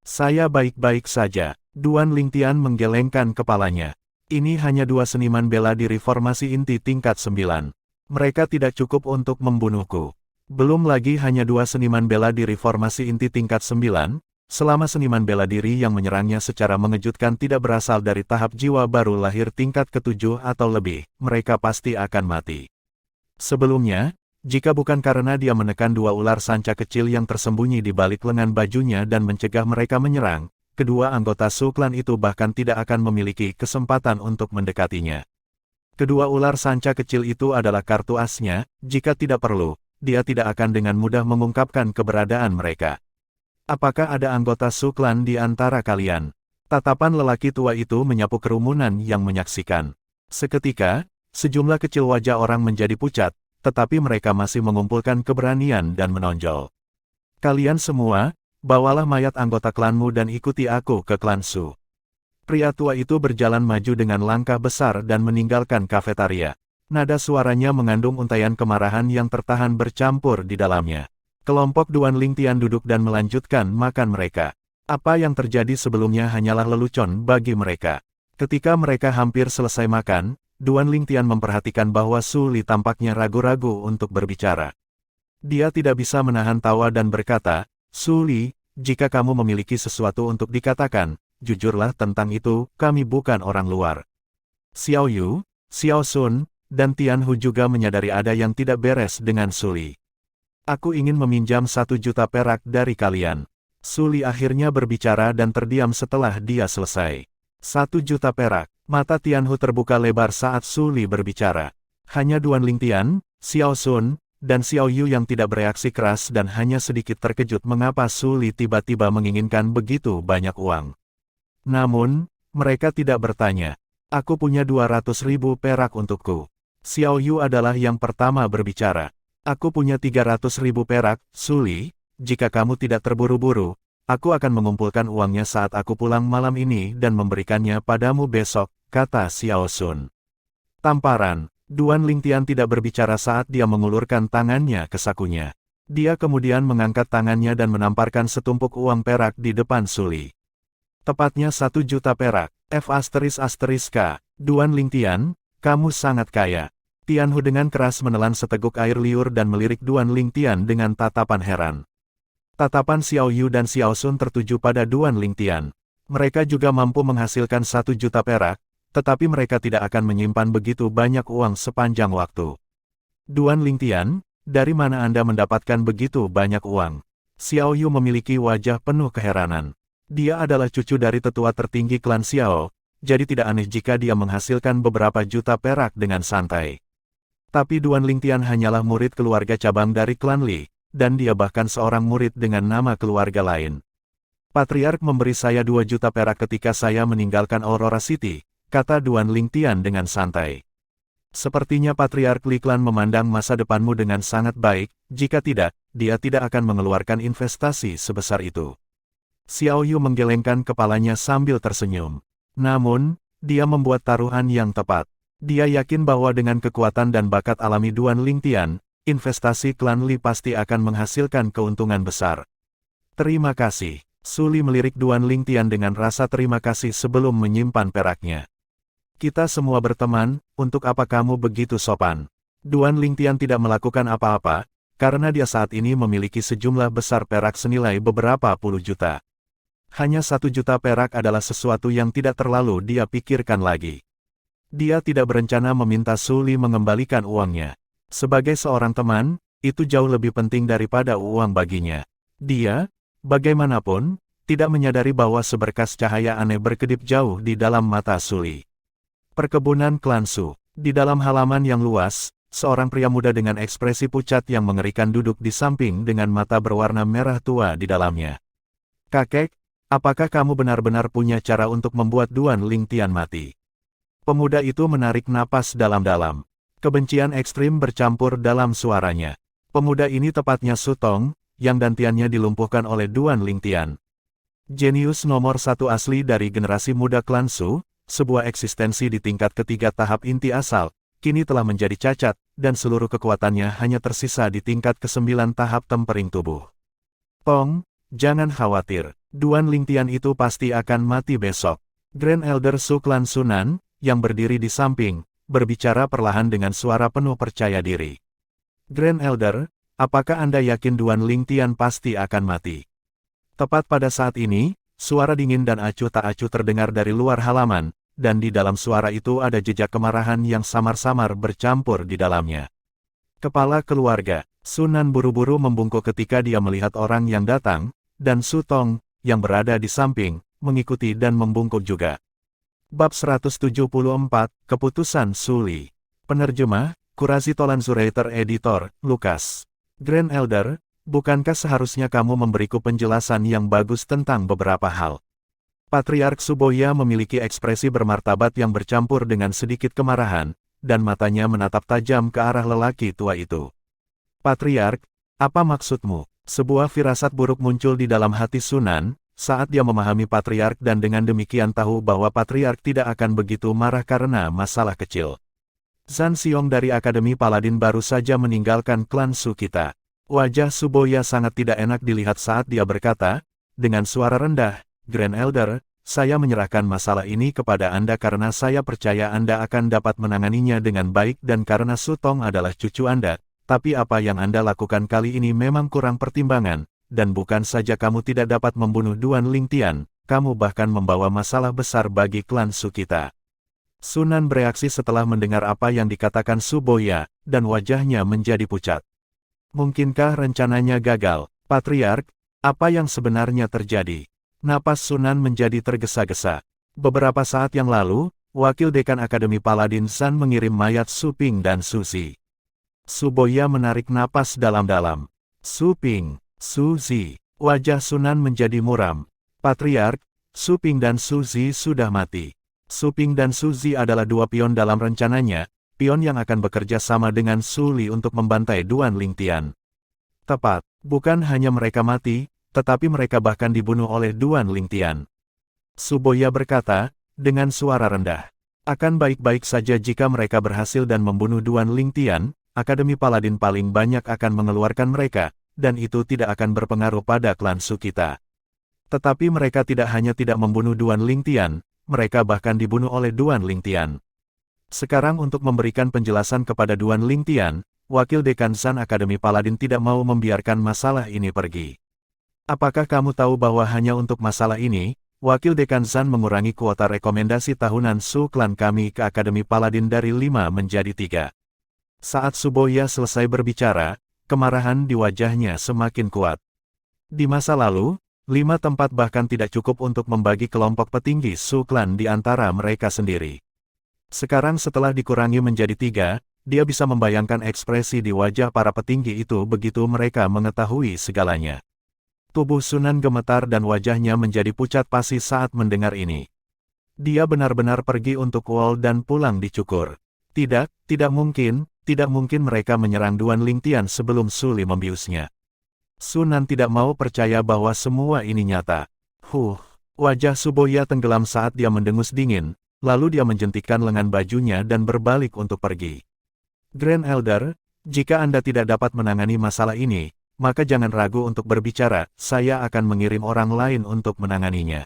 Saya baik-baik saja. Duan Lingtian menggelengkan kepalanya. Ini hanya dua seniman bela diri formasi inti tingkat 9. Mereka tidak cukup untuk membunuhku. Belum lagi hanya dua seniman bela diri formasi inti tingkat 9, selama seniman bela diri yang menyerangnya secara mengejutkan tidak berasal dari tahap jiwa baru lahir tingkat ke-7 atau lebih, mereka pasti akan mati. Sebelumnya, jika bukan karena dia menekan dua ular sanca kecil yang tersembunyi di balik lengan bajunya dan mencegah mereka menyerang, kedua anggota Su Klan itu bahkan tidak akan memiliki kesempatan untuk mendekatinya. Kedua ular sanca kecil itu adalah kartu asnya, jika tidak perlu, dia tidak akan dengan mudah mengungkapkan keberadaan mereka. Apakah ada anggota Su Klan di antara kalian? Tatapan lelaki tua itu menyapu kerumunan yang menyaksikan. Seketika, sejumlah kecil wajah orang menjadi pucat, tetapi mereka masih mengumpulkan keberanian dan menonjol. Kalian semua, bawalah mayat anggota klanmu dan ikuti aku ke klan Su. Pria tua itu berjalan maju dengan langkah besar dan meninggalkan kafetaria. Nada suaranya mengandung untaian kemarahan yang tertahan bercampur di dalamnya. Kelompok Duan Lingtian duduk dan melanjutkan makan mereka. Apa yang terjadi sebelumnya hanyalah lelucon bagi mereka. Ketika mereka hampir selesai makan, Duan Lingtian memperhatikan bahwa Su Li tampaknya ragu-ragu untuk berbicara. Dia tidak bisa menahan tawa dan berkata, Su Li, jika kamu memiliki sesuatu untuk dikatakan, jujurlah tentang itu, kami bukan orang luar. Xiao Yu, Xiao Sun, dan Tian Hu juga menyadari ada yang tidak beres dengan Su Li. Aku ingin meminjam 1 juta perak dari kalian. Su Li akhirnya berbicara dan terdiam setelah dia selesai. 1 juta perak. Mata Tian Hu terbuka lebar saat Su Li berbicara. Hanya Duan Lingtian, Xiao Sun, dan Xiao Yu yang tidak bereaksi keras dan hanya sedikit terkejut mengapa Su Li tiba-tiba menginginkan begitu banyak uang. Namun, mereka tidak bertanya. Aku punya 200.000 perak untukku. Xiao Yu adalah yang pertama berbicara. Aku punya 300.000 perak, Su Li, jika kamu tidak terburu-buru, aku akan mengumpulkan uangnya saat aku pulang malam ini dan memberikannya padamu besok, kata Xiao Sun. Tamparan, Duan Lingtian tidak berbicara saat dia mengulurkan tangannya ke sakunya. Dia kemudian mengangkat tangannya dan menamparkan setumpuk uang perak di depan Su Li. Tepatnya 1 juta perak, F***K, Duan Lingtian, kamu sangat kaya. Tian Hu dengan keras menelan seteguk air liur dan melirik Duan Lingtian dengan tatapan heran. Tatapan Xiao Yu dan Xiao Sun tertuju pada Duan Lingtian. Mereka juga mampu menghasilkan 1 juta perak, tetapi mereka tidak akan menyimpan begitu banyak uang sepanjang waktu. Duan Lingtian, dari mana Anda mendapatkan begitu banyak uang? Xiao Yu memiliki wajah penuh keheranan. Dia adalah cucu dari tetua tertinggi klan Xiao, jadi tidak aneh jika dia menghasilkan beberapa juta perak dengan santai. Tapi Duan Lingtian hanyalah murid keluarga cabang dari klan Li, dan dia bahkan seorang murid dengan nama keluarga lain. Patriark memberi saya 2 juta perak ketika saya meninggalkan Aurora City, kata Duan Lingtian dengan santai. Sepertinya Patriark Li Klan memandang masa depanmu dengan sangat baik, jika tidak, dia tidak akan mengeluarkan investasi sebesar itu. Xiao Yu menggelengkan kepalanya sambil tersenyum. Namun, dia membuat taruhan yang tepat. Dia yakin bahwa dengan kekuatan dan bakat alami Duan Lingtian, investasi klan Li pasti akan menghasilkan keuntungan besar. Terima kasih. Su Li melirik Duan Lingtian dengan rasa terima kasih sebelum menyimpan peraknya. Kita semua berteman, untuk apa kamu begitu sopan? Duan Lingtian tidak melakukan apa-apa, karena dia saat ini memiliki sejumlah besar perak senilai beberapa puluh juta. Hanya 1 juta perak adalah sesuatu yang tidak terlalu dia pikirkan lagi. Dia tidak berencana meminta Su Li mengembalikan uangnya. Sebagai seorang teman, itu jauh lebih penting daripada uang baginya. Dia, bagaimanapun, tidak menyadari bahwa seberkas cahaya aneh berkedip jauh di dalam mata Su Li. Perkebunan klan Su. Di dalam halaman yang luas, seorang pria muda dengan ekspresi pucat yang mengerikan duduk di samping dengan mata berwarna merah tua di dalamnya. Kakek, apakah kamu benar-benar punya cara untuk membuat Duan Lingtian mati? Pemuda itu menarik napas dalam-dalam. Kebencian ekstrim bercampur dalam suaranya. Pemuda ini tepatnya Su Tong, yang dantiannya dilumpuhkan oleh Duan Lingtian. Jenius nomor 1 asli dari generasi muda klan Su, sebuah eksistensi di tingkat ketiga tahap inti asal, kini telah menjadi cacat, dan seluruh kekuatannya hanya tersisa di tingkat ke-9 tahap tempering tubuh. Tong, jangan khawatir, Duan Lingtian itu pasti akan mati besok. Grand Elder Su klan Sunan, yang berdiri di samping, berbicara perlahan dengan suara penuh percaya diri. Grand Elder, apakah Anda yakin Duan Lingtian pasti akan mati? Tepat pada saat ini, suara dingin dan acuh tak acuh terdengar dari luar halaman, dan di dalam suara itu ada jejak kemarahan yang samar-samar bercampur di dalamnya. Kepala keluarga, Sunan buru-buru membungkuk ketika dia melihat orang yang datang, dan Su Tong, yang berada di samping, mengikuti dan membungkuk juga. Bab 174, Keputusan Su Li. Penerjemah, Qurazi Tolanzurator Editor, Lukas. Grand Elder, bukankah seharusnya kamu memberiku penjelasan yang bagus tentang beberapa hal? Patriark Suboya memiliki ekspresi bermartabat yang bercampur dengan sedikit kemarahan, dan matanya menatap tajam ke arah lelaki tua itu. Patriark, apa maksudmu? Sebuah firasat buruk muncul di dalam hati Sunan, saat dia memahami Patriark dan dengan demikian tahu bahwa Patriark tidak akan begitu marah karena masalah kecil. Zhan Xiong dari Akademi Paladin baru saja meninggalkan klan Su kita. Wajah Suboya sangat tidak enak dilihat saat dia berkata, dengan suara rendah, Grand Elder, saya menyerahkan masalah ini kepada Anda karena saya percaya Anda akan dapat menanganinya dengan baik dan karena Su Tong adalah cucu Anda. Tapi apa yang Anda lakukan kali ini memang kurang pertimbangan, dan bukan saja kamu tidak dapat membunuh Duan Lingtian, kamu bahkan membawa masalah besar bagi klan Su kita. Sunan bereaksi setelah mendengar apa yang dikatakan Suboya, dan wajahnya menjadi pucat. Mungkinkah rencananya gagal, Patriark? Apa yang sebenarnya terjadi? Napas Sunan menjadi tergesa-gesa. Beberapa saat yang lalu, Wakil Dekan Akademi Paladin Zhan mengirim mayat Su Ping dan Su Zi. Suboya menarik napas dalam-dalam. Su Ping, Su Zi. Wajah Sunan menjadi muram. Patriark, Su Ping dan Su Zi sudah mati. Su Ping dan Su Zi adalah dua pion dalam rencananya, pion yang akan bekerja sama dengan Su Li untuk membantai Duan Lingtian. Tepat, bukan hanya mereka mati, tetapi mereka bahkan dibunuh oleh Duan Lingtian. Suboya berkata, dengan suara rendah. Akan baik-baik saja jika mereka berhasil dan membunuh Duan Lingtian, Akademi Paladin paling banyak akan mengeluarkan mereka, dan itu tidak akan berpengaruh pada klan Su kita. Tetapi mereka tidak hanya tidak membunuh Duan Lingtian, mereka bahkan dibunuh oleh Duan Lingtian. Sekarang untuk memberikan penjelasan kepada Duan Lingtian, Wakil Dekan Zhan Akademi Paladin tidak mau membiarkan masalah ini pergi. Apakah kamu tahu bahwa hanya untuk masalah ini, Wakil Dekan Zhan mengurangi kuota rekomendasi tahunan Su klan kami ke Akademi Paladin dari 5 menjadi 3. Saat Suboya selesai berbicara, kemarahan di wajahnya semakin kuat. Di masa lalu, 5 tempat bahkan tidak cukup untuk membagi kelompok petinggi Su klan di antara mereka sendiri. Sekarang setelah dikurangi menjadi 3, dia bisa membayangkan ekspresi di wajah para petinggi itu begitu mereka mengetahui segalanya. Tubuh Sunan gemetar dan wajahnya menjadi pucat pasi saat mendengar ini. Dia benar-benar pergi untuk wall dan pulang dicukur. Tidak mungkin mereka menyerang Duan Lingtian sebelum Su Li membiusnya. Sunan tidak mau percaya bahwa semua ini nyata. Wajah Suboya tenggelam saat dia mendengus dingin, lalu dia menjentikkan lengan bajunya dan berbalik untuk pergi. Grand Elder, jika Anda tidak dapat menangani masalah ini, maka jangan ragu untuk berbicara, saya akan mengirim orang lain untuk menanganinya.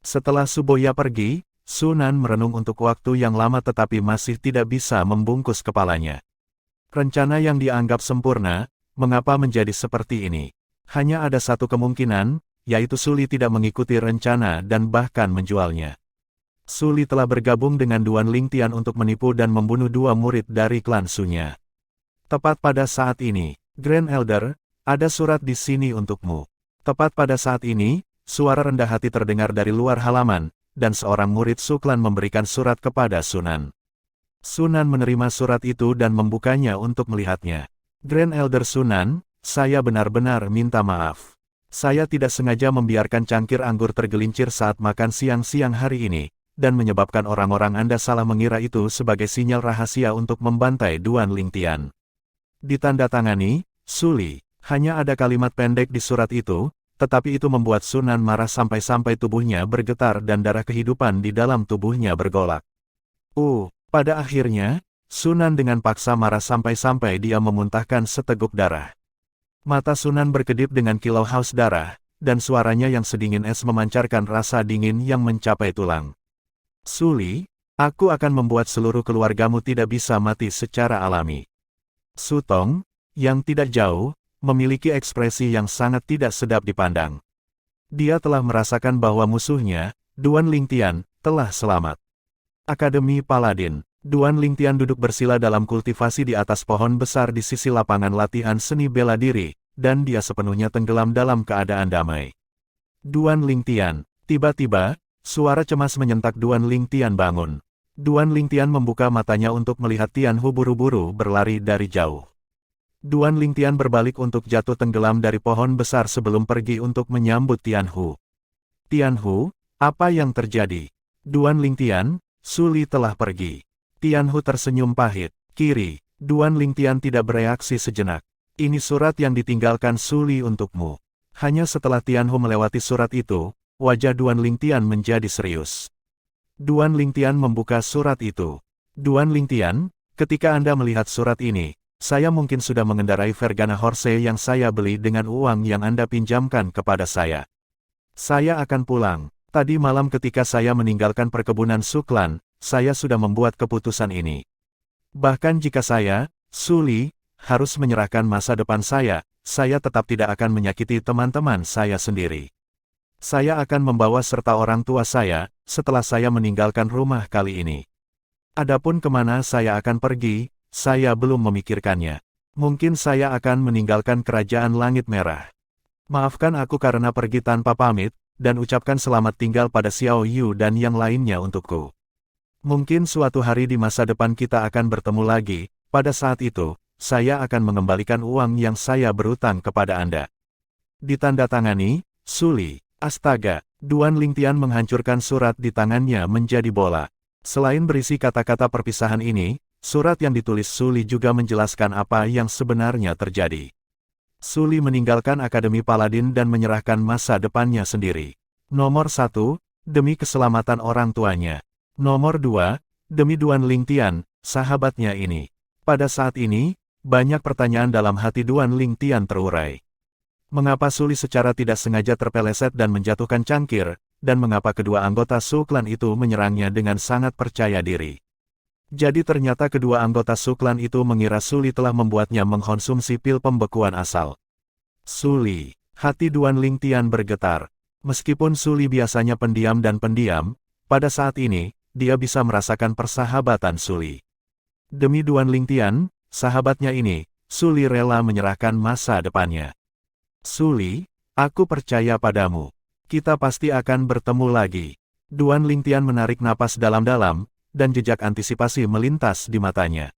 Setelah Suboya pergi, Sunan merenung untuk waktu yang lama tetapi masih tidak bisa membungkus kepalanya. Rencana yang dianggap sempurna, mengapa menjadi seperti ini? Hanya ada satu kemungkinan, yaitu Su Li tidak mengikuti rencana dan bahkan menjualnya. Su Li telah bergabung dengan Duan Lingtian untuk menipu dan membunuh 2 murid dari klan Su-nya. Tepat pada saat ini, Grand Elder, ada surat di sini untukmu. Tepat pada saat ini, suara rendah hati terdengar dari luar halaman, dan seorang murid Su klan memberikan surat kepada Sunan. Sunan menerima surat itu dan membukanya untuk melihatnya. Grand Elder Sunan, saya benar-benar minta maaf. Saya tidak sengaja membiarkan cangkir anggur tergelincir saat makan siang-siang hari ini, dan menyebabkan orang-orang Anda salah mengira itu sebagai sinyal rahasia untuk membantai Duan Lingtian. Ditandatangani, Su Li. Hanya ada kalimat pendek di surat itu, tetapi itu membuat Sunan marah sampai-sampai tubuhnya bergetar dan darah kehidupan di dalam tubuhnya bergolak. Pada akhirnya, Sunan dengan paksa marah sampai-sampai dia memuntahkan seteguk darah. Mata Sunan berkedip dengan kilau haus darah, dan suaranya yang sedingin es memancarkan rasa dingin yang mencapai tulang. Su Li, aku akan membuat seluruh keluargamu tidak bisa mati secara alami. Su Tong, yang tidak jauh, memiliki ekspresi yang sangat tidak sedap dipandang. Dia telah merasakan bahwa musuhnya, Duan Lingtian, telah selamat. Akademi Paladin. Duan Lingtian duduk bersila dalam kultivasi di atas pohon besar di sisi lapangan latihan seni bela diri, dan dia sepenuhnya tenggelam dalam keadaan damai. Duan Lingtian. Tiba-tiba, suara cemas menyentak Duan Lingtian bangun. Duan Lingtian membuka matanya untuk melihat Tianhu buru-buru berlari dari jauh. Duan Lingtian berbalik untuk jatuh tenggelam dari pohon besar sebelum pergi untuk menyambut Tianhu. Tianhu, apa yang terjadi? Duan Lingtian, Su Li telah pergi. Tianhu tersenyum pahit. Kiri, Duan Lingtian tidak bereaksi sejenak. Ini surat yang ditinggalkan Suli untukmu. Hanya setelah Tianhu melewati surat itu, wajah Duan Lingtian menjadi serius. Duan Lingtian membuka surat itu. Duan Lingtian, ketika Anda melihat surat ini, saya mungkin sudah mengendarai Vergana Horse yang saya beli dengan uang yang Anda pinjamkan kepada saya. Saya akan pulang. Tadi malam ketika saya meninggalkan perkebunan Suklan, saya sudah membuat keputusan ini. Bahkan jika saya, Suli, harus menyerahkan masa depan saya tetap tidak akan menyakiti teman-teman saya sendiri. Saya akan membawa serta orang tua saya, setelah saya meninggalkan rumah kali ini. Adapun kemana saya akan pergi, saya belum memikirkannya. Mungkin saya akan meninggalkan kerajaan Langit Merah. Maafkan aku karena pergi tanpa pamit, dan ucapkan selamat tinggal pada Xiao Yu dan yang lainnya untukku. Mungkin suatu hari di masa depan kita akan bertemu lagi, pada saat itu, saya akan mengembalikan uang yang saya berutang kepada Anda. Ditandatangani, Suli. Astaga, Duan Lingtian menghancurkan surat di tangannya menjadi bola. Selain berisi kata-kata perpisahan ini, surat yang ditulis Suli juga menjelaskan apa yang sebenarnya terjadi. Suli meninggalkan Akademi Paladin dan menyerahkan masa depannya sendiri. Nomor 1, demi keselamatan orang tuanya. Nomor 2, demi Duan Lingtian, sahabatnya ini. Pada saat ini, banyak pertanyaan dalam hati Duan Lingtian terurai. Mengapa Suli secara tidak sengaja terpeleset dan menjatuhkan cangkir, dan mengapa kedua anggota Suklan itu menyerangnya dengan sangat percaya diri. Jadi ternyata kedua anggota Suklan itu mengira Suli telah membuatnya mengkonsumsi pil pembekuan asal. Suli, hati Duan Lingtian bergetar. Meskipun Suli biasanya pendiam dan pendiam, pada saat ini, dia bisa merasakan persahabatan Suli. Demi Duan Lingtian, sahabatnya ini, Suli rela menyerahkan masa depannya. Suli, aku percaya padamu. Kita pasti akan bertemu lagi. Duan Lingtian menarik napas dalam-dalam, dan jejak antisipasi melintas di matanya.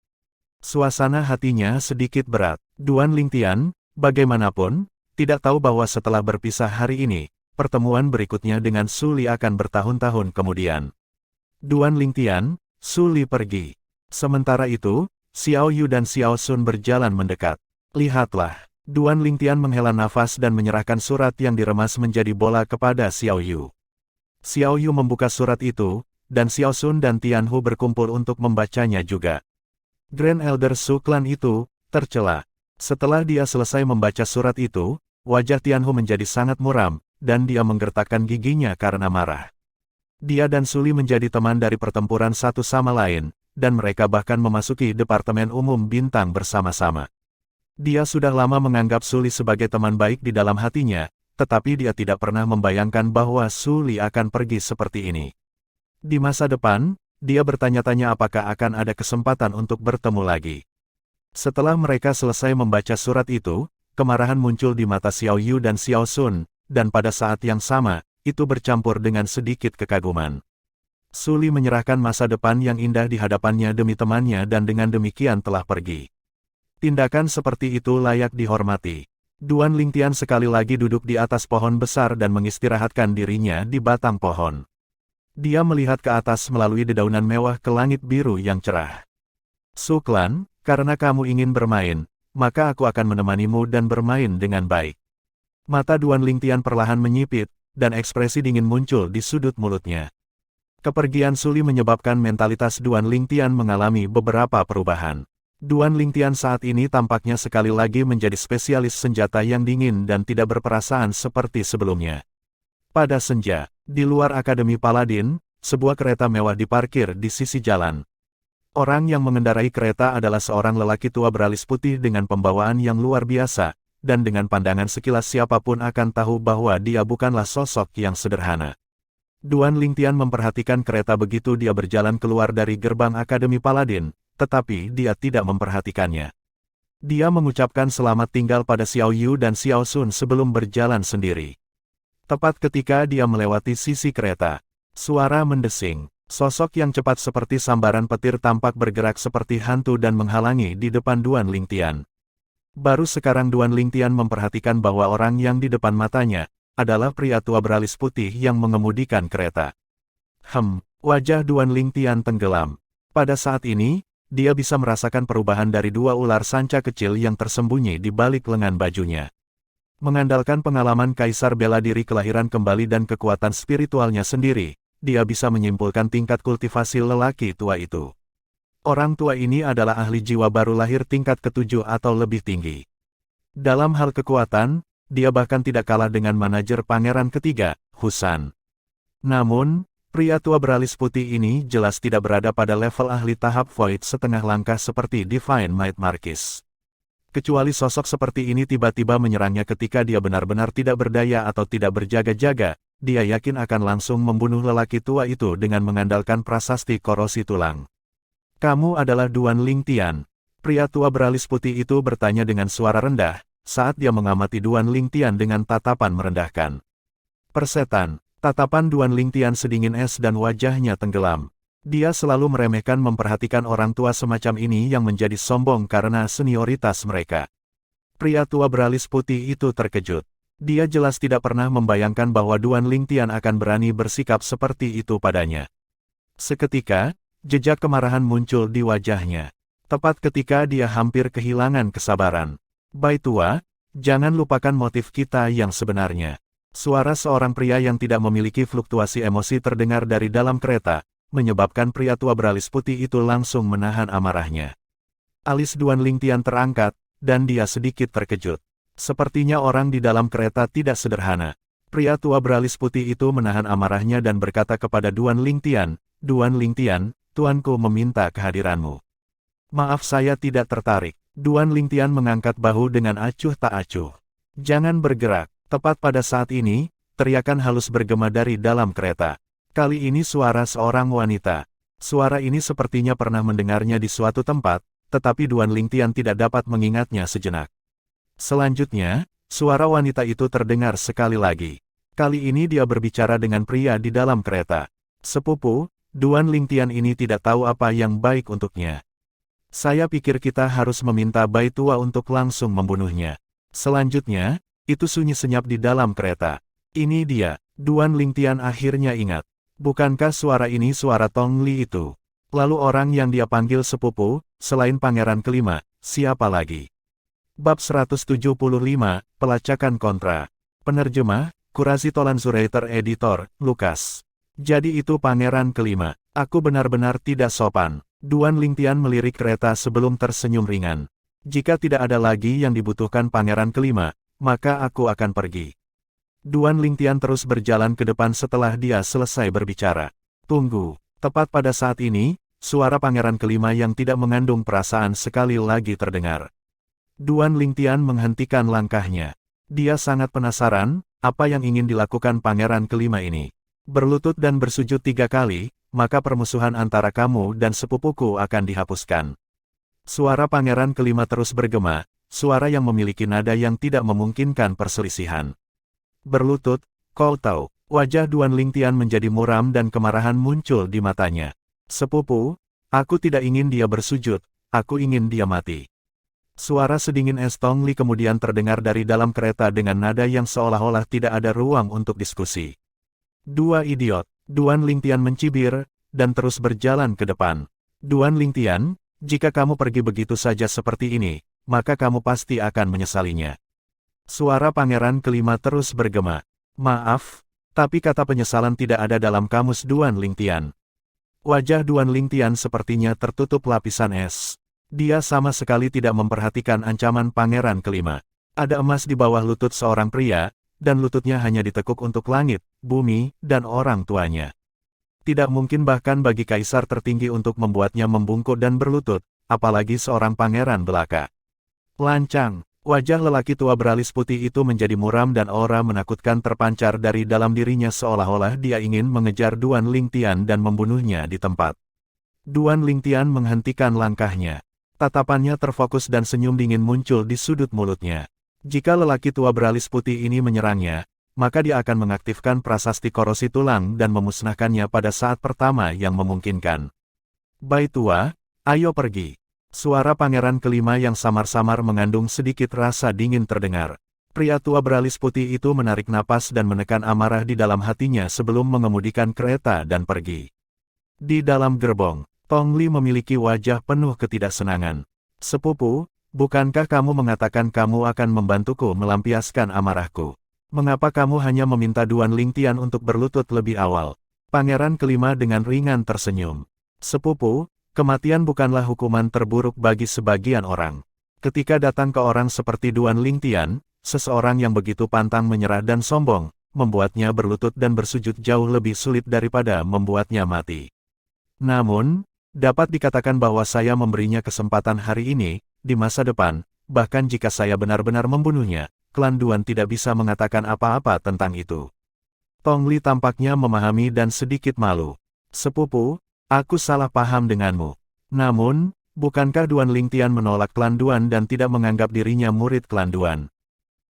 Suasana hatinya sedikit berat. Duan Lingtian, bagaimanapun, tidak tahu bahwa setelah berpisah hari ini, pertemuan berikutnya dengan Suli akan bertahun-tahun kemudian. Duan Lingtian, Suli pergi. Sementara itu, Xiao Yu dan Xiao Sun berjalan mendekat. Lihatlah. Duan Lingtian menghela nafas dan menyerahkan surat yang diremas menjadi bola kepada Xiao Yu. Xiao Yu membuka surat itu, dan Xiao Sun dan Tianhu berkumpul untuk membacanya juga. Grand Elder Suklan itu tercela. Setelah dia selesai membaca surat itu, wajah Tianhu menjadi sangat muram, dan dia menggertakkan giginya karena marah. Dia dan Suli menjadi teman dari pertempuran satu sama lain, dan mereka bahkan memasuki Departemen Umum Bintang bersama-sama. Dia sudah lama menganggap Suli sebagai teman baik di dalam hatinya, tetapi dia tidak pernah membayangkan bahwa Suli akan pergi seperti ini. Di masa depan, dia bertanya-tanya apakah akan ada kesempatan untuk bertemu lagi. Setelah mereka selesai membaca surat itu, kemarahan muncul di mata Xiao Yu dan Xiao Sun, dan pada saat yang sama, itu bercampur dengan sedikit kekaguman. Suli menyerahkan masa depan yang indah di hadapannya demi temannya dan dengan demikian telah pergi. Tindakan seperti itu layak dihormati. Duan Lingtian sekali lagi duduk di atas pohon besar dan mengistirahatkan dirinya di batang pohon. Dia melihat ke atas melalui dedaunan mewah ke langit biru yang cerah. Suklan, karena kamu ingin bermain, maka aku akan menemanimu dan bermain dengan baik. Mata Duan Lingtian perlahan menyipit, dan ekspresi dingin muncul di sudut mulutnya. Kepergian Suli menyebabkan mentalitas Duan Lingtian mengalami beberapa perubahan. Duan Lingtian saat ini tampaknya sekali lagi menjadi spesialis senjata yang dingin dan tidak berperasaan seperti sebelumnya. Pada senja, di luar Akademi Paladin, sebuah kereta mewah diparkir di sisi jalan. Orang yang mengendarai kereta adalah seorang lelaki tua beralis putih dengan pembawaan yang luar biasa, dan dengan pandangan sekilas siapapun akan tahu bahwa dia bukanlah sosok yang sederhana. Duan Lingtian memperhatikan kereta begitu dia berjalan keluar dari gerbang Akademi Paladin, tetapi dia tidak memperhatikannya. Dia mengucapkan selamat tinggal pada Xiao Yu dan Xiao Sun sebelum berjalan sendiri. Tepat ketika dia melewati sisi kereta, suara mendesing. Sosok yang cepat seperti sambaran petir tampak bergerak seperti hantu dan menghalangi di depan Duan Lingtian. Baru sekarang Duan Lingtian memperhatikan bahwa orang yang di depan matanya adalah pria tua beralis putih yang mengemudikan kereta. Wajah Duan Lingtian tenggelam. Pada saat ini, dia bisa merasakan perubahan dari dua ular sanca kecil yang tersembunyi di balik lengan bajunya. Mengandalkan pengalaman Kaisar bela diri kelahiran kembali dan kekuatan spiritualnya sendiri, dia bisa menyimpulkan tingkat kultivasi lelaki tua itu. Orang tua ini adalah ahli jiwa baru lahir tingkat ke-7 atau lebih tinggi. Dalam hal kekuatan, dia bahkan tidak kalah dengan manajer pangeran ketiga, Husan. Namun, pria tua beralis putih ini jelas tidak berada pada level ahli tahap Void setengah langkah seperti Divine Might Marquis. Kecuali sosok seperti ini tiba-tiba menyerangnya ketika dia benar-benar tidak berdaya atau tidak berjaga-jaga, dia yakin akan langsung membunuh lelaki tua itu dengan mengandalkan prasasti korosi tulang. Kamu adalah Duan Lingtian. Pria tua beralis putih itu bertanya dengan suara rendah, saat dia mengamati Duan Lingtian dengan tatapan merendahkan. Persetan, tatapan Duan Lingtian sedingin es dan wajahnya tenggelam. Dia selalu meremehkan memperhatikan orang tua semacam ini yang menjadi sombong karena senioritas mereka. Pria tua beralis putih itu terkejut. Dia jelas tidak pernah membayangkan bahwa Duan Lingtian akan berani bersikap seperti itu padanya. Seketika, jejak kemarahan muncul di wajahnya. Tepat ketika dia hampir kehilangan kesabaran. Bai tua, jangan lupakan motif kita yang sebenarnya. Suara seorang pria yang tidak memiliki fluktuasi emosi terdengar dari dalam kereta, menyebabkan pria tua beralis putih itu langsung menahan amarahnya. Alis Duan Lingtian terangkat, dan dia sedikit terkejut. Sepertinya orang di dalam kereta tidak sederhana. Pria tua beralis putih itu menahan amarahnya dan berkata kepada Duan Lingtian, "Duan Lingtian, tuanku meminta kehadiranmu." "Maaf, saya tidak tertarik." Duan Lingtian mengangkat bahu dengan acuh tak acuh. "Jangan bergerak." Tepat pada saat ini, teriakan halus bergema dari dalam kereta. Kali ini suara seorang wanita. Suara ini sepertinya pernah mendengarnya di suatu tempat, tetapi Duan Lingtian tidak dapat mengingatnya sejenak. Selanjutnya, suara wanita itu terdengar sekali lagi. Kali ini dia berbicara dengan pria di dalam kereta. "Sepupu, Duan Lingtian ini tidak tahu apa yang baik untuknya. Saya pikir kita harus meminta Bai tua untuk langsung membunuhnya." Selanjutnya, itu sunyi senyap di dalam kereta. Ini dia, Duan Lingtian akhirnya ingat. Bukankah suara ini suara Tong Li itu? Lalu orang yang dia panggil sepupu, selain pangeran kelima, siapa lagi? Bab 175, Pelacakan Kontra. Penerjemah, Kurasi Tolan Zuraiter Editor, Lukas. Jadi itu pangeran kelima. Aku benar-benar tidak sopan. Duan Lingtian melirik kereta sebelum tersenyum ringan. Jika tidak ada lagi yang dibutuhkan pangeran kelima, maka aku akan pergi. Duan Lingtian terus berjalan ke depan setelah dia selesai berbicara. Tunggu. Tepat pada saat ini, suara pangeran kelima yang tidak mengandung perasaan sekali lagi terdengar. Duan Lingtian menghentikan langkahnya. Dia sangat penasaran, apa yang ingin dilakukan pangeran kelima ini. Berlutut dan bersujud 3 kali, maka permusuhan antara kamu dan sepupuku akan dihapuskan. Suara pangeran kelima terus bergema, suara yang memiliki nada yang tidak memungkinkan perselisihan. Berlutut, kau tahu, wajah Duan Lingtian menjadi muram dan kemarahan muncul di matanya. "Sepupu, aku tidak ingin dia bersujud, aku ingin dia mati." Suara sedingin es Tong Li kemudian terdengar dari dalam kereta dengan nada yang seolah-olah tidak ada ruang untuk diskusi. "Dua idiot." Duan Lingtian mencibir, dan terus berjalan ke depan. "Duan Lingtian, jika kamu pergi begitu saja seperti ini, maka kamu pasti akan menyesalinya." Suara pangeran kelima terus bergema. "Maaf, tapi kata penyesalan tidak ada dalam kamus Duan Lingtian." Wajah Duan Lingtian sepertinya tertutup lapisan es. Dia sama sekali tidak memperhatikan ancaman pangeran kelima. Ada emas di bawah lutut seorang pria, dan lututnya hanya ditekuk untuk langit, bumi, dan orang tuanya. Tidak mungkin bahkan bagi kaisar tertinggi untuk membuatnya membungkuk dan berlutut, apalagi seorang pangeran belaka. Lancang. Wajah lelaki tua beralis putih itu menjadi muram dan aura menakutkan terpancar dari dalam dirinya seolah-olah dia ingin mengejar Duan Lingtian dan membunuhnya di tempat. Duan Lingtian menghentikan langkahnya. Tatapannya terfokus dan senyum dingin muncul di sudut mulutnya. Jika lelaki tua beralis putih ini menyerangnya, maka dia akan mengaktifkan prasasti korosi tulang dan memusnahkannya pada saat pertama yang memungkinkan. "Bai tua, ayo pergi." Suara pangeran kelima yang samar-samar mengandung sedikit rasa dingin terdengar. Pria tua beralis putih itu menarik napas dan menekan amarah di dalam hatinya sebelum mengemudikan kereta dan pergi. Di dalam gerbong, Tong Li memiliki wajah penuh ketidaksenangan. Sepupu, bukankah kamu mengatakan kamu akan membantuku melampiaskan amarahku? Mengapa kamu hanya meminta Duan Lingtian untuk berlutut lebih awal? Pangeran kelima dengan ringan tersenyum. Sepupu, kematian bukanlah hukuman terburuk bagi sebagian orang. Ketika datang ke orang seperti Duan Lingtian, seseorang yang begitu pantang menyerah dan sombong, membuatnya berlutut dan bersujud jauh lebih sulit daripada membuatnya mati. Namun, dapat dikatakan bahwa saya memberinya kesempatan hari ini, di masa depan, bahkan jika saya benar-benar membunuhnya, klan Duan tidak bisa mengatakan apa-apa tentang itu. Tong Li tampaknya memahami dan sedikit malu. Sepupu, aku salah paham denganmu. Namun, bukankah Duan Lingtian menolak klan Duan dan tidak menganggap dirinya murid klan Duan?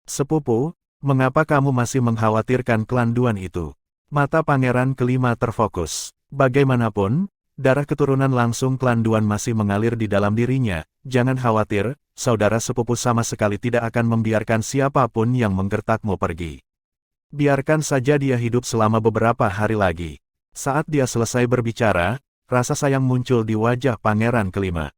Sepupu, mengapa kamu masih mengkhawatirkan klan Duan itu? Mata pangeran kelima terfokus. Bagaimanapun, darah keturunan langsung klan Duan masih mengalir di dalam dirinya. Jangan khawatir, saudara sepupu sama sekali tidak akan membiarkan siapapun yang menggertakmu pergi. Biarkan saja dia hidup selama beberapa hari lagi. Saat dia selesai berbicara, rasa sayang muncul di wajah pangeran kelima.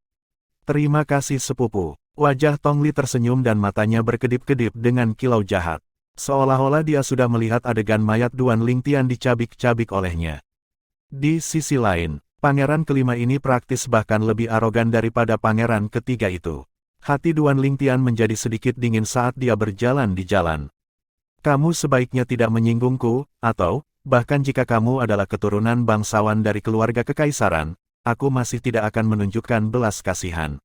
Terima kasih sepupu. Wajah Tong Li tersenyum dan matanya berkedip-kedip dengan kilau jahat. Seolah-olah dia sudah melihat adegan mayat Duan Lingtian dicabik-cabik olehnya. Di sisi lain, pangeran kelima ini praktis bahkan lebih arogan daripada pangeran ketiga itu. Hati Duan Lingtian menjadi sedikit dingin saat dia berjalan di jalan. Kamu sebaiknya tidak menyinggungku, atau, bahkan jika kamu adalah keturunan bangsawan dari keluarga kekaisaran, aku masih tidak akan menunjukkan belas kasihan.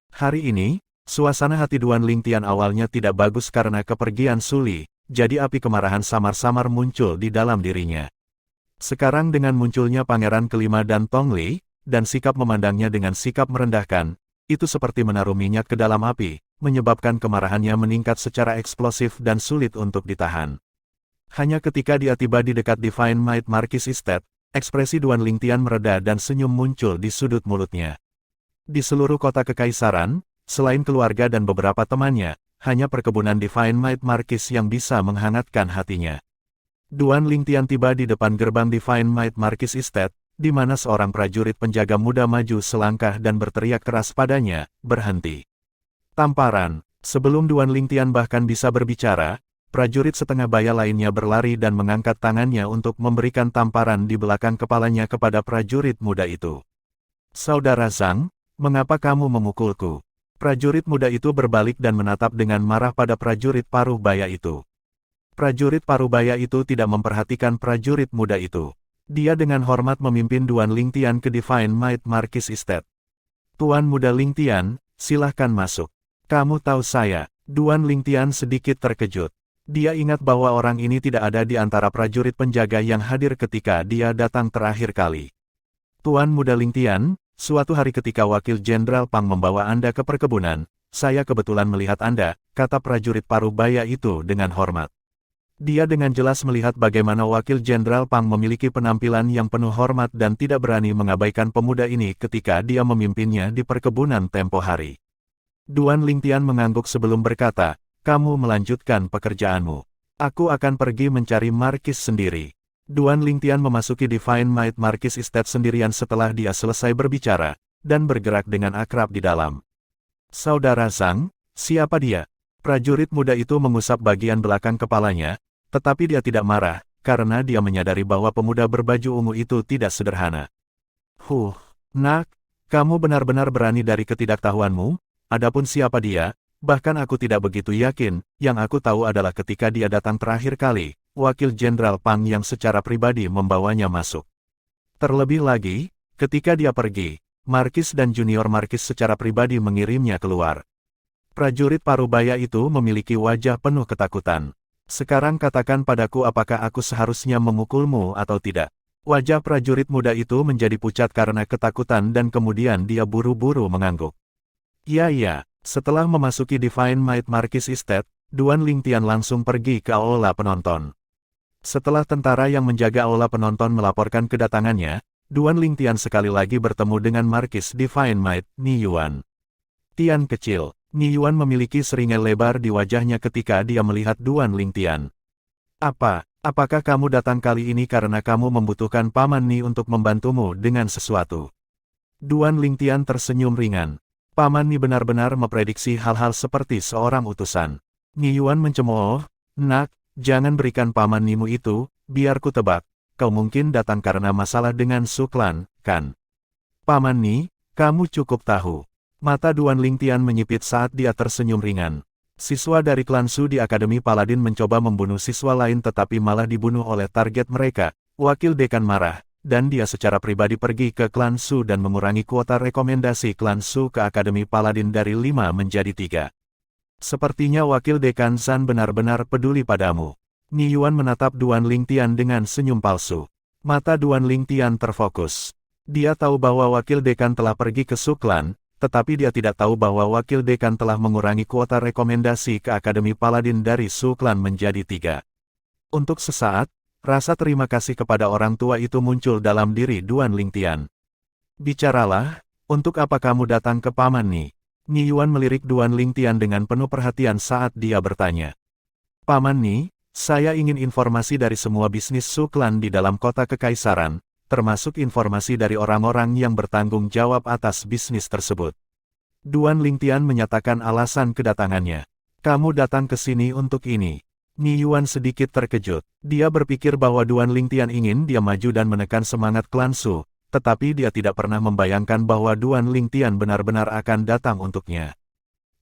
Hari ini, suasana hati Duan Lingtian awalnya tidak bagus karena kepergian Su Li, jadi api kemarahan samar-samar muncul di dalam dirinya. Sekarang dengan munculnya pangeran kelima dan Tong Li, dan sikap memandangnya dengan sikap merendahkan, itu seperti menaruh minyak ke dalam api, menyebabkan kemarahannya meningkat secara eksplosif dan sulit untuk ditahan. Hanya ketika dia tiba di dekat Divine Might Marquis Estate, ekspresi Duan Lingtian mereda dan senyum muncul di sudut mulutnya. Di seluruh kota kekaisaran, selain keluarga dan beberapa temannya, hanya perkebunan Divine Might Marquis yang bisa menghangatkan hatinya. Duan Lingtian tiba di depan gerbang Divine Might Marquis Estate, di mana seorang prajurit penjaga muda maju selangkah dan berteriak keras padanya, berhenti. Tamparan, sebelum Duan Lingtian bahkan bisa berbicara, prajurit setengah baya lainnya berlari dan mengangkat tangannya untuk memberikan tamparan di belakang kepalanya kepada prajurit muda itu. Saudara Zhang, mengapa kamu memukulku? Prajurit muda itu berbalik dan menatap dengan marah pada prajurit paruh baya itu. Prajurit parubaya itu tidak memperhatikan prajurit muda itu. Dia dengan hormat memimpin Duan Lingtian ke Divine Might Marquis Estate. Tuan muda Lingtian, silahkan masuk. Kamu tahu saya. Duan Lingtian sedikit terkejut. Dia ingat bahwa orang ini tidak ada di antara prajurit penjaga yang hadir ketika dia datang terakhir kali. Tuan muda Lingtian, suatu hari ketika Wakil Jenderal Pang membawa Anda ke perkebunan, saya kebetulan melihat Anda, kata prajurit parubaya itu dengan hormat. Dia dengan jelas melihat bagaimana Wakil Jenderal Pang memiliki penampilan yang penuh hormat dan tidak berani mengabaikan pemuda ini ketika dia memimpinnya di perkebunan tempo hari. Duan Lingtian mengangguk sebelum berkata, kamu melanjutkan pekerjaanmu. Aku akan pergi mencari Markis sendiri. Duan Lingtian memasuki Divine Might Marquis Estate sendirian setelah dia selesai berbicara, dan bergerak dengan akrab di dalam. Saudara Zhang, siapa dia? Prajurit muda itu mengusap bagian belakang kepalanya, tetapi dia tidak marah, karena dia menyadari bahwa pemuda berbaju ungu itu tidak sederhana. Nak, kamu benar-benar berani dari ketidaktahuanmu? Adapun siapa dia, bahkan aku tidak begitu yakin, yang aku tahu adalah ketika dia datang terakhir kali, Wakil Jenderal Pang yang secara pribadi membawanya masuk. Terlebih lagi, ketika dia pergi, Markis dan Junior Markis secara pribadi mengirimnya keluar. Prajurit parubaya itu memiliki wajah penuh ketakutan. Sekarang katakan padaku apakah aku seharusnya memukulmu atau tidak. Wajah prajurit muda itu menjadi pucat karena ketakutan dan kemudian dia buru-buru mengangguk. Ya, setelah memasuki Divine Might Marquis Estate, Duan Lingtian langsung pergi ke aula penonton. Setelah tentara yang menjaga aula penonton melaporkan kedatangannya, Duan Lingtian sekali lagi bertemu dengan Markis Divine Might, Ni Yuan. Tian kecil. Ni Yuan memiliki seringai lebar di wajahnya ketika dia melihat Duan Lingtian. Apakah kamu datang kali ini karena kamu membutuhkan Paman Ni untuk membantumu dengan sesuatu? Duan Lingtian tersenyum ringan. Paman Ni benar-benar memprediksi hal-hal seperti seorang utusan. Ni Yuan mencemooh, "Nak, jangan berikan Paman Nimu itu, biar ku tebak. Kau mungkin datang karena masalah dengan Su Klan, kan?" "Paman Ni, kamu cukup tahu." Mata Duan Lingtian menyipit saat dia tersenyum ringan. Siswa dari klan Su di Akademi Paladin mencoba membunuh siswa lain tetapi malah dibunuh oleh target mereka. Wakil dekan marah, dan dia secara pribadi pergi ke klan Su dan mengurangi kuota rekomendasi klan Su ke Akademi Paladin dari 5 menjadi 3. "Sepertinya Wakil Dekan Zan benar-benar peduli padamu." Ni Yuan menatap Duan Lingtian dengan senyum palsu. Mata Duan Lingtian terfokus. Dia tahu bahwa Wakil Dekan telah pergi ke Su Klan, tetapi dia tidak tahu bahwa Wakil Dekan telah mengurangi kuota rekomendasi ke Akademi Paladin dari Su Klan menjadi 3. Untuk sesaat, rasa terima kasih kepada orang tua itu muncul dalam diri Duan Lingtian. "Bicaralah, untuk apa kamu datang ke Paman Ni?" Ni Yuan melirik Duan Lingtian dengan penuh perhatian saat dia bertanya. "Paman Ni, saya ingin informasi dari semua bisnis Su Klan di dalam kota kekaisaran, termasuk informasi dari orang-orang yang bertanggung jawab atas bisnis tersebut." Duan Lingtian menyatakan alasan kedatangannya. "Kamu datang ke sini untuk ini." Ni Yuan sedikit terkejut. Dia berpikir bahwa Duan Lingtian ingin dia maju dan menekan semangat klan Su, tetapi dia tidak pernah membayangkan bahwa Duan Lingtian benar-benar akan datang untuknya.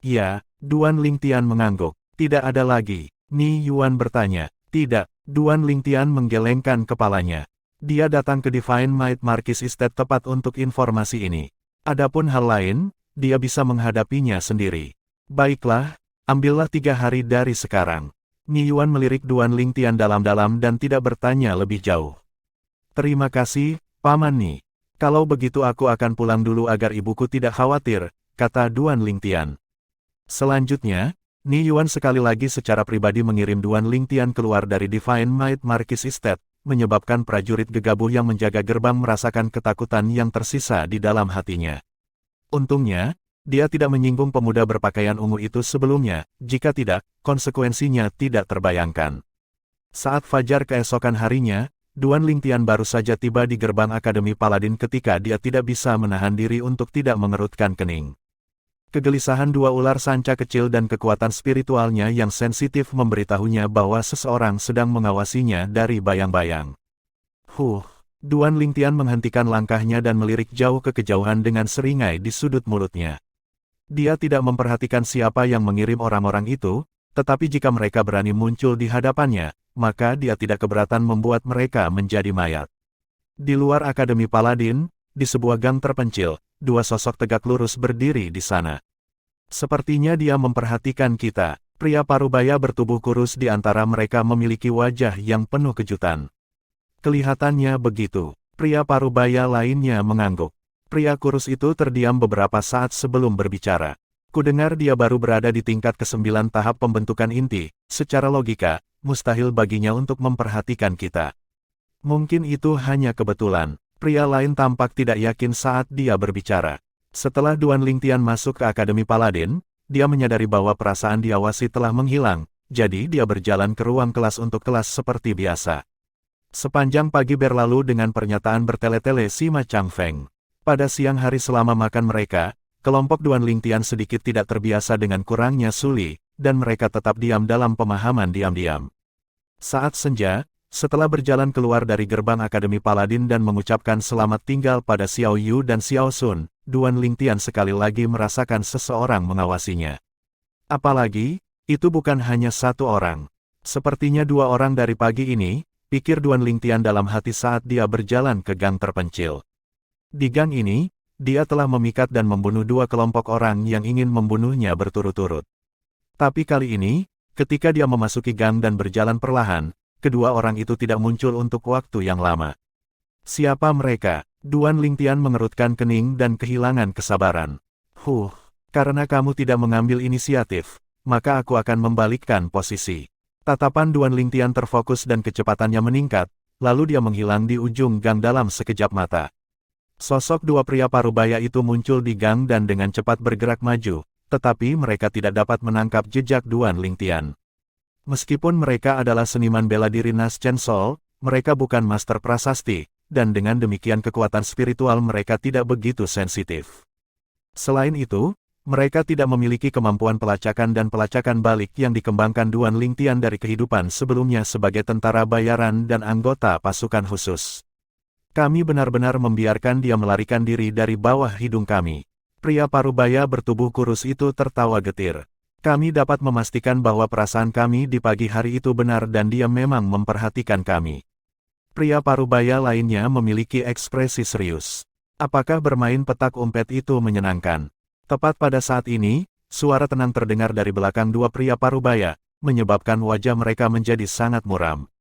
"Ya," Duan Lingtian mengangguk. "Tidak ada lagi?" Ni Yuan bertanya. "Tidak." Duan Lingtian menggelengkan kepalanya. Dia datang ke Divine Might Marquis Estate tepat untuk informasi ini. Adapun hal lain, dia bisa menghadapinya sendiri. "Baiklah, ambillah 3 hari dari sekarang." Ni Yuan melirik Duan Lingtian dalam-dalam dan tidak bertanya lebih jauh. "Terima kasih, Paman Ni. Kalau begitu aku akan pulang dulu agar ibuku tidak khawatir," kata Duan Lingtian. Selanjutnya, Ni Yuan sekali lagi secara pribadi mengirim Duan Lingtian keluar dari Divine Might Marquis Estate, menyebabkan prajurit gegabah yang menjaga gerbang merasakan ketakutan yang tersisa di dalam hatinya. Untungnya, dia tidak menyinggung pemuda berpakaian ungu itu sebelumnya, jika tidak, konsekuensinya tidak terbayangkan. Saat fajar keesokan harinya, Duan Lingtian baru saja tiba di gerbang Akademi Paladin ketika dia tidak bisa menahan diri untuk tidak mengerutkan kening. Kegelisahan dua ular sanca kecil dan kekuatan spiritualnya yang sensitif memberitahunya bahwa seseorang sedang mengawasinya dari bayang-bayang. Duan Lingtian menghentikan langkahnya dan melirik jauh ke kejauhan dengan seringai di sudut mulutnya. Dia tidak memperhatikan siapa yang mengirim orang-orang itu, tetapi jika mereka berani muncul di hadapannya, maka dia tidak keberatan membuat mereka menjadi mayat. Di luar Akademi Paladin, di sebuah gang terpencil, 2 sosok tegak lurus berdiri di sana. "Sepertinya dia memperhatikan kita." Pria parubaya bertubuh kurus di antara mereka memiliki wajah yang penuh kejutan. "Kelihatannya begitu." Pria parubaya lainnya mengangguk. Pria kurus itu terdiam beberapa saat sebelum berbicara. "Kudengar dia baru berada di tingkat ke-9 tahap pembentukan inti, secara logika, mustahil baginya untuk memperhatikan kita." "Mungkin itu hanya kebetulan." Pria lain tampak tidak yakin saat dia berbicara. Setelah Duan Lingtian masuk ke Akademi Paladin, dia menyadari bahwa perasaan diawasi telah menghilang, jadi dia berjalan ke ruang kelas untuk kelas seperti biasa. Sepanjang pagi berlalu dengan pernyataan bertele-tele si Ma Changfeng. Pada siang hari selama makan mereka, kelompok Duan Lingtian sedikit tidak terbiasa dengan kurangnya Suli, dan mereka tetap diam dalam pemahaman diam-diam. Saat senja, setelah berjalan keluar dari gerbang Akademi Paladin dan mengucapkan selamat tinggal pada Xiao Yu dan Xiao Sun, Duan Lingtian sekali lagi merasakan seseorang mengawasinya. Apalagi, itu bukan hanya satu orang. Sepertinya 2 orang dari pagi ini, pikir Duan Lingtian dalam hati saat dia berjalan ke gang terpencil. Di gang ini, dia telah memikat dan membunuh 2 kelompok orang yang ingin membunuhnya berturut-turut. Tapi kali ini, ketika dia memasuki gang dan berjalan perlahan, kedua orang itu tidak muncul untuk waktu yang lama. "Siapa mereka?" Duan Lingtian mengerutkan kening dan kehilangan kesabaran. Karena kamu tidak mengambil inisiatif, maka aku akan membalikkan posisi." Tatapan Duan Lingtian terfokus dan kecepatannya meningkat, lalu dia menghilang di ujung gang dalam sekejap mata. Sosok 2 pria parubaya itu muncul di gang dan dengan cepat bergerak maju, tetapi mereka tidak dapat menangkap jejak Duan Lingtian. Meskipun mereka adalah seniman bela diri Nas Chen Sol, mereka bukan master prasasti, dan dengan demikian kekuatan spiritual mereka tidak begitu sensitif. Selain itu, mereka tidak memiliki kemampuan pelacakan dan pelacakan balik yang dikembangkan Duan Lingtian dari kehidupan sebelumnya sebagai tentara bayaran dan anggota pasukan khusus. Kami benar-benar membiarkan dia melarikan diri dari bawah hidung kami. Pria parubaya bertubuh kurus itu tertawa getir. Kami dapat memastikan bahwa perasaan kami di pagi hari itu benar dan dia memang memperhatikan kami. Pria parubaya lainnya memiliki ekspresi serius. Apakah bermain petak umpet itu menyenangkan? Tepat pada saat ini, suara tenang terdengar dari belakang dua pria parubaya, menyebabkan wajah mereka menjadi sangat muram.